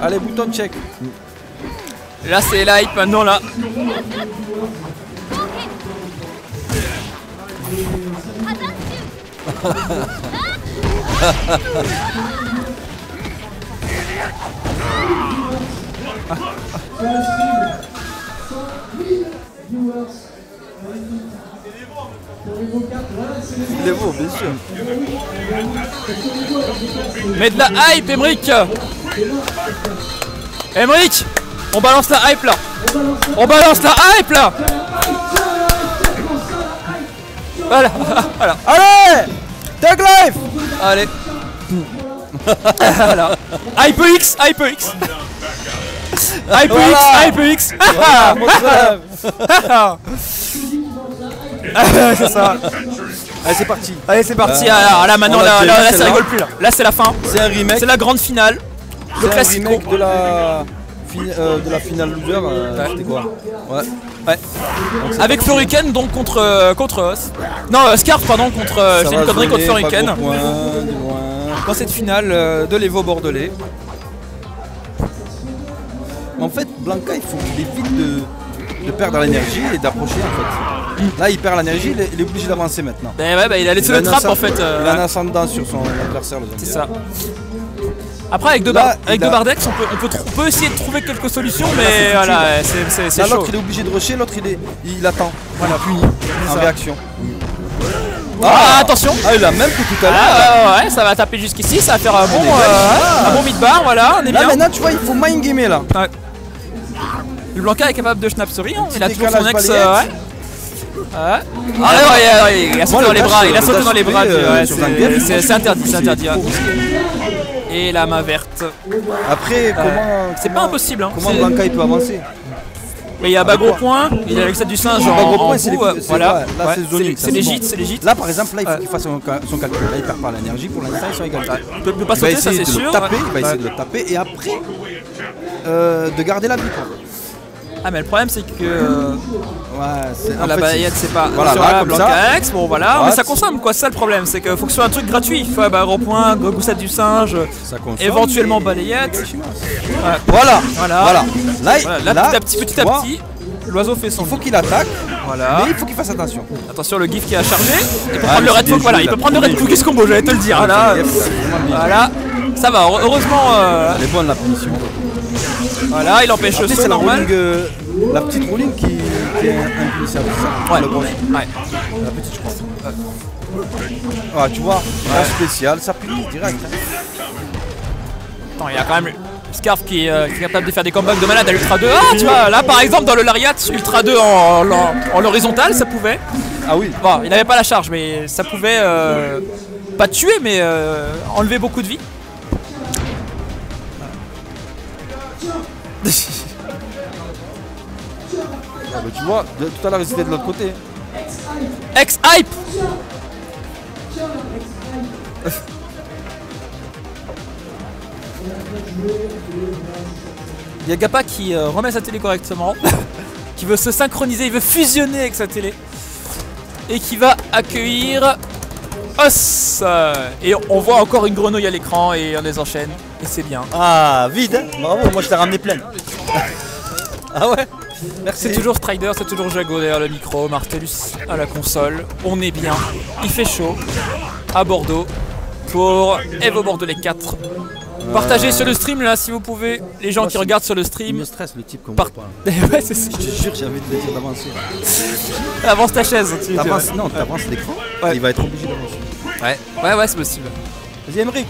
Allez, bouton check. Là c'est la hype maintenant là. Il est beau, bien sûr. Mets de la hype, Emric. Emric, on balance la hype là. On balance la hype là. Voilà. Voilà. Allez, Tag Life. Allez. Voilà. Hype X, Hype X. Hype X, Hype X. C'est ça. Allez, c'est parti. Allez, c'est parti. Alors là, maintenant, là, ça rigole plus. Là, c'est la fin. C'est un remake. C'est la grande finale. Le C'est un classico. remake de la de la finale loser, c'était quoi? Ouais. Ouais. Avec Floriken donc contre non Scarf pardon contre j'ai une connerie contre Floriken dans cette finale de l'Evo bordelais. En fait, Blanka, il faut qu'il évite de perdre l'énergie et d'approcher en fait. Là, il perd l'énergie, il est obligé d'avancer maintenant. Ben ouais, bah, il a laissé le trap en fait. Il a un ascendant sur son adversaire. C'est ça. Après avec deux Bardex, on peut essayer de trouver quelques solutions, mais voilà, c'est chaud. L'autre il est obligé de rusher, l'autre il attend. Voilà, puni en réaction. Attention! Ah, il a même que tout à l'heure. Ouais, ça va taper jusqu'ici, ça va faire un bon mid-bar, voilà, on est bien. Là maintenant, tu vois, il faut mind gamer là. Ouais. Le Blanka est capable de Schnapsori, hein. Il a toujours son ex. Il a sauté dans les bras, il a sauté dans les bras. C'est interdit, c'est interdit. Et la main verte. Après, c'est pas impossible. Hein. Comment Blanka il peut avancer? Mais il y a bas gros point, il a l'excès du singe en voilà. Là c'est légit. Là par exemple, là il faut qu'il fasse son calcul. Là il perd pas l'énergie, pour l'instant ils sont égaux. Il peut pas sauter, ça c'est sûr. Il va essayer de le taper et après de garder la vie. Ah mais le problème c'est que la balayette c'est pas voilà, sur la Blanka X, bon voilà, mais ça consomme. consomme quoi, c'est ça le problème, c'est qu'il faut que ce soit un truc gratuit, il faut gros point, goussette du singe, éventuellement balayette. Voilà. Là petit à petit, l'oiseau fait son. Il faut qu'il attaque, voilà. Mais il faut qu'il fasse attention. Attention le gif qui a chargé, il peut prendre le red hook, voilà, il peut prendre le red cookies combo, j'allais te le dire, voilà, ça va, heureusement. Elle est bonne la punition. Voilà, il empêche le saut normal. La petite rolling qui est impunition. Ouais. La petite, je crois. Ah, tu vois, en spécial, ça punit direct. Attends, il y a quand même Scarf qui est capable de faire des combats de malade à l'Ultra 2. Ah, tu vois, là par exemple, dans le Lariat, Ultra 2 en horizontal, ça pouvait. Ah oui. Bon, il n'avait pas la charge, mais ça pouvait pas tuer, mais enlever beaucoup de vie. Tu vois, tout à l'heure c'était de l'autre côté. X-Hype. Il y a Gappa qui remet sa télé correctement, qui veut se synchroniser, il veut fusionner avec sa télé et qui va accueillir Os. Et on voit encore une grenouille à l'écran et on les enchaîne et c'est bien. Ah, vide hein. Bravo, moi je t'ai ramené plein. Ah ouais. Merci. C'est toujours Strider, c'est toujours Jago derrière le micro, Martellus à la console. On est bien, il fait chaud à Bordeaux pour Evo Bordelais 4. Partagez sur le stream là si vous pouvez, les gens qui regardent sur le stream. Il me stresse le type qu'on voit pas. Ouais, c'est ça. Je te jure, j'ai envie de le dire d'avancer. Avance ta chaise. Non, t'avances l'écran, il va être obligé d'avancer. Ouais, c'est possible. Vas-y, Emric.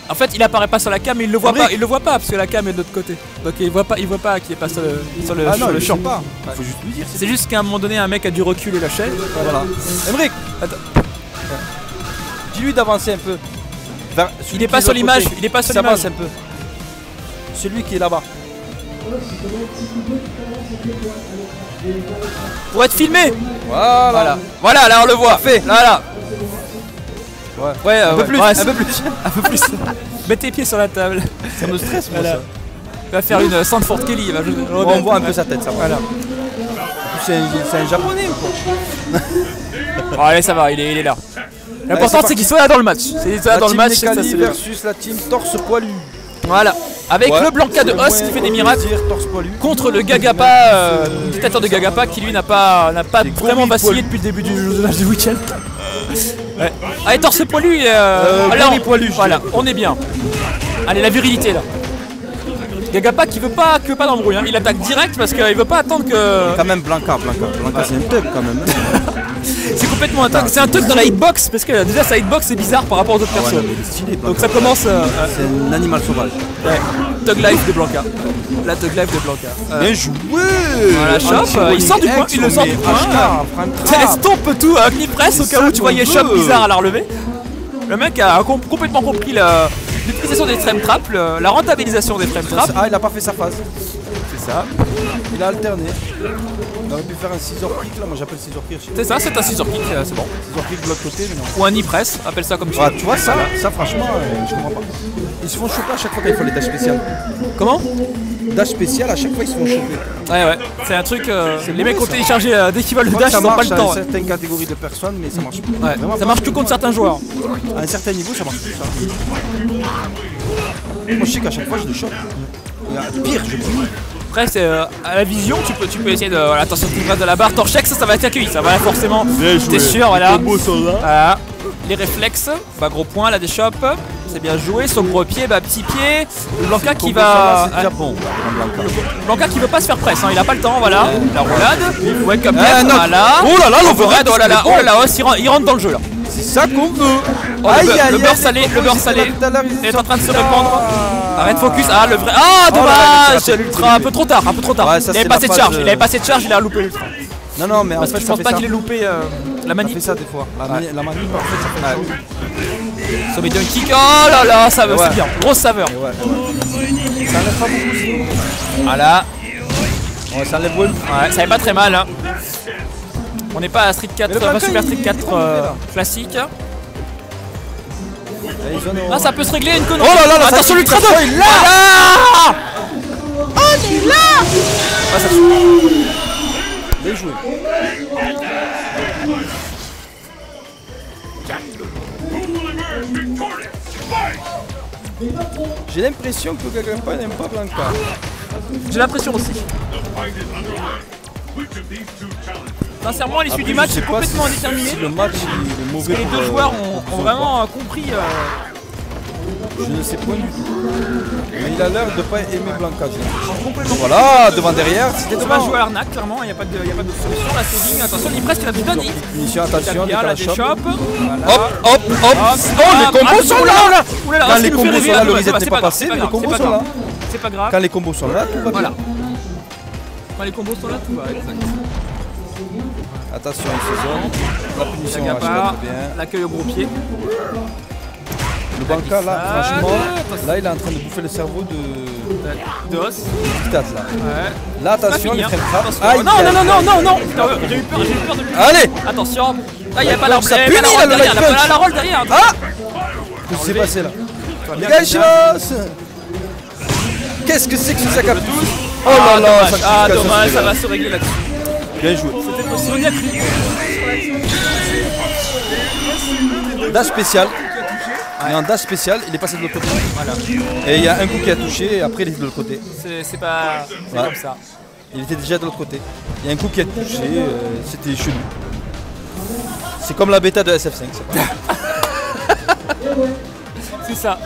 En fait, il apparaît pas sur la cam, mais il le voit pas. Il le voit pas parce que la cam est de l'autre côté. Donc il voit pas qu'il est pas sur le champ. Pas. Faut juste lui dire. C'est juste qu'à un moment donné, un mec a dû reculer la chaîne. Voilà. Emric, attends. Dis-lui d'avancer un peu. Il est pas sur l'image. Il est pas sur l'image. Avance un peu. Celui qui est là-bas. Pour être filmé. Voilà. Voilà, là on le voit. Fait. Là. Ouais, un peu plus. Un peu plus. Mets tes pieds sur la table. Ça me stresse, moi, ça. Il va faire une Sandford Kelly. On voit un peu sa tête, ça. Voilà. C'est un japonais ou quoi? Bon, allez, ça va, il est là. L'important c'est qu'il soit là dans le match. C'est là dans le match. La team versus la team torse poilu. Voilà. Avec le Blanka de Os qui fait des miracles contre le Gagapa, dictateur de Gagapa qui lui n'a pas vraiment vacillé depuis le début du match du week-end. Ouais. Allez, torse poilu. Voilà, on est bien. Allez, la virilité là. Gagapa qui veut pas d'embrouille, hein. Il attaque direct parce qu'il veut pas attendre que. Quand même Blanka c'est un thug quand même. C'est complètement un thug. C'est un thug dans la hitbox parce que déjà sa hitbox c'est bizarre par rapport aux autres persos. Donc ça commence. C'est un animal sauvage. Ouais. Thug life de Blanka. La thug life de Blanka. Bien joué. Voilà, Chop, il sort du point, il le sort du point. Estompe tout, clip press au cas où tu voyais Chop bizarre à la relever. Le mec a complètement compris l'utilisation des frame traps, la rentabilisation des frame traps. Ah, il a pas fait sa phase. C'est ça. Il a alterné. Il aurait pu faire un scissor kick là, moi j'appelle scissor kick. C'est ça, c'est un scissor kick, c'est bon. Scissor kick de l'autre côté, mais non. Ou un knee press, appelle ça comme tu veux. Tu vois ça franchement, je comprends pas. Ils se font choper à chaque fois qu'il faut les tâches spéciales. Comment? dash spécial, à chaque fois ils se font choper. Ouais, c'est un truc. Les mecs ont téléchargé dès qu'ils veulent le Je crois dash, que ils ont pas marche le à temps. certaines catégories de personnes, mais ça marche pas. Ouais, Vraiment ça marche que contre certains joueurs. À un certain niveau, ça marche plus. Ça. Moi, je sais qu'à chaque fois, je le chope. Pire, je brûle. Après, c'est à la vision, tu peux essayer de. Voilà, attention, tu passes de la barre, torcheck, ça va être accueilli, ça va forcément. T'es sûr, voilà. Voilà. Les réflexes, bah gros point, là des chops. C'est bien joué, son gros pied, bah petit pied. Blanca qui va. C'est déjà bon. Blanca qui veut pas se faire presse, hein, il a pas le temps, voilà. La roulade. Wake up, non. voilà. Oh là là, l'overhead, oh là là, oh là là, il rentre dans le jeu là. C'est ça qu'on veut. Oh, le beurre salé, il est en train de se répandre. Arrête focus, ah le vrai. Ah dommage, c'est l'ultra un peu trop tard, un peu trop tard. Ouais, ça, il avait pas assez de charge, il avait pas assez de charge, il a loupé l'ultra. Non, mais en Parce fait, que je pense pas qu'il ait loupé la Ça manip. fait ça des fois. La manip, en fait, ça fait ça. Sommet d'un kick, oh là là, ça veut, Ouais. c'est bien, grosse saveur. Ouais. Ça enlève pas beaucoup sinon. Voilà, Ouais, ça enlève beaucoup. ouais, ça est pas très mal. Hein. On n'est pas à Street 4, Mais le pas Blanca, Super il- Street il 4 est là. classique. Allez, zone au- Ah, ça peut se régler une connerie. Oh là là, là, attention ça l'ultra suffit, 2. il est là. Bien joué. J'ai l'impression que Gagapa n'aime pas Blanca. J'ai l'impression aussi. Sincèrement, à l'issue du match, je sais c'est pas complètement si indéterminé. le match il est mauvais. Les pour, deux joueurs ont vraiment compris. Je ne sais point du tout. Mais il a l'air de pas aimer Blanca. j'ai l'impression. Voilà, devant derrière, c'était On va devant. jouer à l'arnaque, clairement, il n'y a pas de solution. La saving, attention, l'Impress qui a du donné. Mission, attention, Bien, la décalage déchoppe. shop. Voilà. Hop. Oh, les combos sont là. Quand les combos sont là, le reset n'est pas passé, mais les combos sont là. C'est pas grave. Quand les combos sont là, tout va bien. Voilà. Quand les combos sont là, tout va, exact. Attention, il se zone. La punition, elle Gagapa, va bien. l'accueil au gros pied. Le Blanca, là, glissade. franchement, là, il est en train de bouffer le cerveau de De os. Stat, là. Ouais. Là, Pas attention, fini, il hein. freine frappe. Attention. Aïe, Non, aïe, non, non, aïe. non, non, non. Putain, j'ai eu peur de lui. Allez. Attention. Là, il n'y a pas la roll Ça derrière. punit, là, le Il n'y a light pas punch. la roll derrière. Ah. Qu'est-ce qui s'est passé, là? bien, Gachos. Qu'est-ce que c'est que ce sac à tous? Oh Ah, là là, dommage. Ah, dommage, ça va se régler là-dessus. Bien joué. C'était possible. On y a cru. Dash spécial. Et en dash spécial, il est passé de l'autre côté. Voilà. Et il y a un coup qui a touché et après il est de l'autre côté. C'est pas. C'est Ouais. comme ça. Il était déjà de l'autre côté. Il y a un coup qui a touché, c'était chelou. C'est comme la bêta de SF5. C'est pas C'est ça.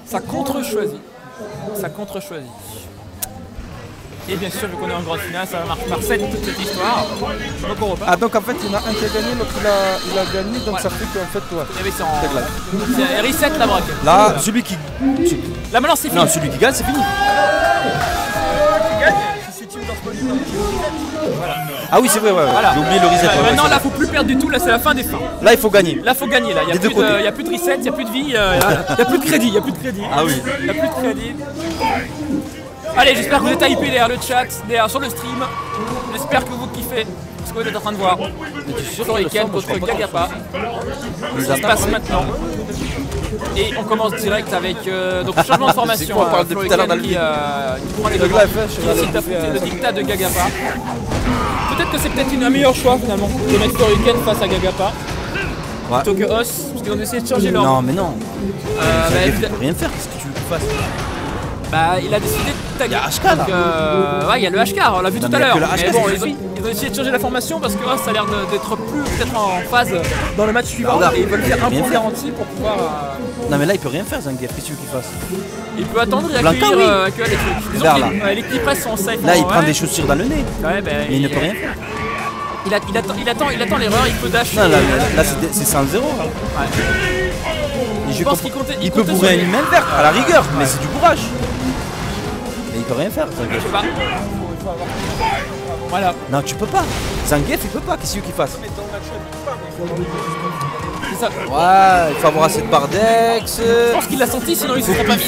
Ça contre-choisit. Ça contre-choisit. Et bien sûr, vu qu'on est en grande finale, ça marche par 7 toute cette histoire. Donc on repart. Ah donc en fait il y en a un qui a gagné, l'autre il a gagné, donc Ouais. ça fait qu'en fait toi. Il y avait ça en. C'est reset la braque. Là, celui qui. Là maintenant c'est fini. Non, celui qui gagne c'est fini. Ah oui c'est vrai, ouais. Voilà. J'ai oublié le reset. ouais, Maintenant ouais, là faut plus perdre du tout, là c'est la fin des fins. là il faut gagner. Là faut gagner là, il Des deux côtés. n'y a plus de reset, il n'y a plus de vie, il n'y a plus de crédit, il n'y a plus de crédit. Ah oui. Il n'y a plus de crédit. Allez, j'espère que vous êtes hypés derrière le chat, derrière sur le stream. J'espère que vous kiffez ce que vous êtes en train de voir. Sur les quêtes contre Gagapa. Ça se passe maintenant. Et on commence direct avec donc changement de formation. C'est quoi, on parle depuis tout à l'heure dans le qui prend les Le devants, gars, il fait, je qui vais aller décide d'affronter bouffer, le dictat de Gagapa. Peut-être que c'est peut-être un meilleur choix finalement de mettre Floriken face à Gagapa. Ouais. Plutôt que Os, parce qu'ils ont essayé de changer leur. Non mais non. Bah, Il peut rien faire, qu'est-ce que tu veux qu'il fasse? bah, il a décidé de taguer. Il y a HK, là. Donc, ouais, il y a le HK, on l'a vu Non, tout à mais l'heure. que le HK, Mais bon, c'est ils ont essayé de changer la formation parce que Os a l'air d'être plus peut-être en phase dans le match suivant. Regarde, Et ils veulent faire un rien point faire. garanti pour pouvoir. Non mais là il peut rien faire Zangief, qu'est-ce que tu veux qu'il fasse? Il peut attendre et Blanca, accueillir, oui. accueillir les trucs. Disons Regarde, que les Clipress sont safe. Là il en prend vrai. des chaussures dans le nez. Ouais, bah, Mais il ne peut rien faire. Il attend l'erreur, il peut dash. Non là c'est 100-0. Ouais. Je pense qu'il comptait- Il il peut comptait bourrer sur une main verte à la rigueur, mais c'est du courage. Mais il peut rien faire Je Zangief. sais pas. Voilà. Non tu peux pas. Zangief il peut pas, qu'est-ce qu'il fasse? C'est ça. Ouais, il faut avoir assez de bardex. Je pense qu'il l'a senti, sinon il se serait pas mis.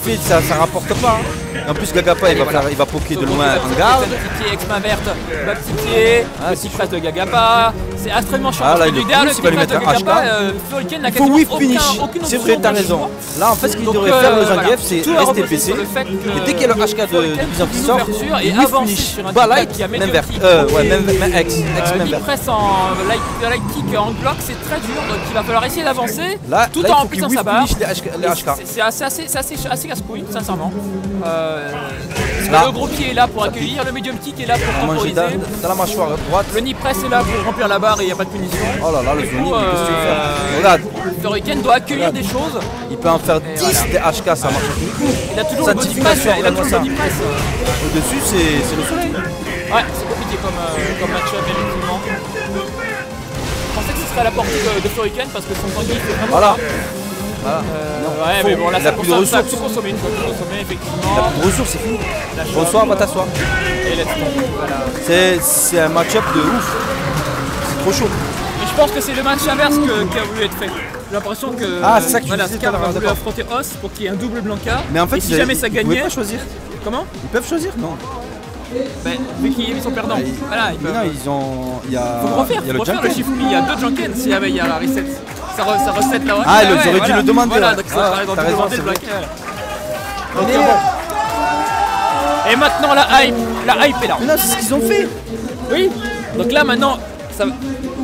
Puis ça rapporte pas. Hein. En plus, Gagapa, il va poker de loin en garde. Petit pied, ex-main verte, bas petit pied, petit presse de Gagapa. C'est extrêmement chiant. Ah, là, parce que il du le derrière le pousse, il va lui petit presse de mettre un Gagapa, HK. Floriken n'a Il faut quasiment whiff finish. aucune C'est option vrai, t'as de raison. choix. Là, en fait, ce qu'il Donc, devrait faire, le voilà. Zangief, c'est Tout a reposé rester sur PC. le fait que Et dès qu'il y a le HK de Floriken Bizarre qui une sort, ouverture et il whiff avance finish. sur un Bas type light, qui a même médium vert. kick. Ouais, même X, même Deep vert. press en light kick en bloc, c'est très dur, donc il va falloir essayer d'avancer Là, tout il en faut qu'il remplissant whiff sa barre. finish les HK. C'est assez casse-couille, sincèrement. Parce que Là. le gros pied est là pour accueillir, le medium kick est là pour Manger temporiser, dans la mâchoire droite. le knee press est là pour remplir la barre et il n'y a pas de punition. Oh là là, le Du coup, Sonic, qu'est-ce que tu veux faire? Regarde, Floriken doit accueillir des choses. il peut en faire 10 des HK, ça marche. Il a toujours le body press, Sanctification, il a toujours le ça. body press. Au-dessus, c'est le soleil. Ouais, c'est compliqué comme match-up, effectivement. Je pensais que ce serait à la portée de Floriken parce que son Zangief est vraiment Voilà. là. Voilà. Ouais, mais bon, là, il ça a plus de consomme, ça a ressources. tout consommé, une fois tout consommé, effectivement. Il a plus de ressources, c'est fini. La chope. Bonsoir, va t'asseoir. Et let's go. Voilà. C'est un match-up de ouf. C'est trop chaud. Et je pense que c'est le match inverse qui a voulu être fait. J'ai l'impression que Ah, c'est ça que tu voilà, disais Scar tout à a l'heure, voulu d'accord. affronter Os pour qu'il y ait un double Blanca. Mais en fait, et si jamais ça ils pouvaient gagnait, pas choisir. comment Ils peuvent choisir, non. Ben, vu qu'ils sont perdants. Voilà, ils peuvent. Non, ils ont. Il y a. Faut le refaire, il y a faut refaire le Janken. Shifumi, il y a deux Janken si jamais il y a la reset. Ça recette là. Ah, ils auraient dû le demander, Voilà, là. donc ça Ah, paraît dans t'as le raison, demander c'est le vrai. Blanca. Donc, et maintenant la hype est là. Mais non, c'est ce qu'ils ont fait. Oui. Donc là maintenant, ça va.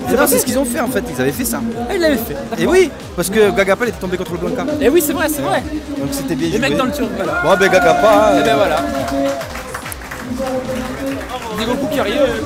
Mais non, c'est ce qu'ils ont fait en fait. Ils avaient fait ça. Ah, il l'avait fait. Et oui, parce que Gagapa il était tombé contre le Blanca. Et oui, c'est vrai, c'est vrai. Donc c'était bien Les joué. mecs dans le turn, voilà. Bon, ben Gagapa. Et ben voilà. Des gros coups qui arrivent.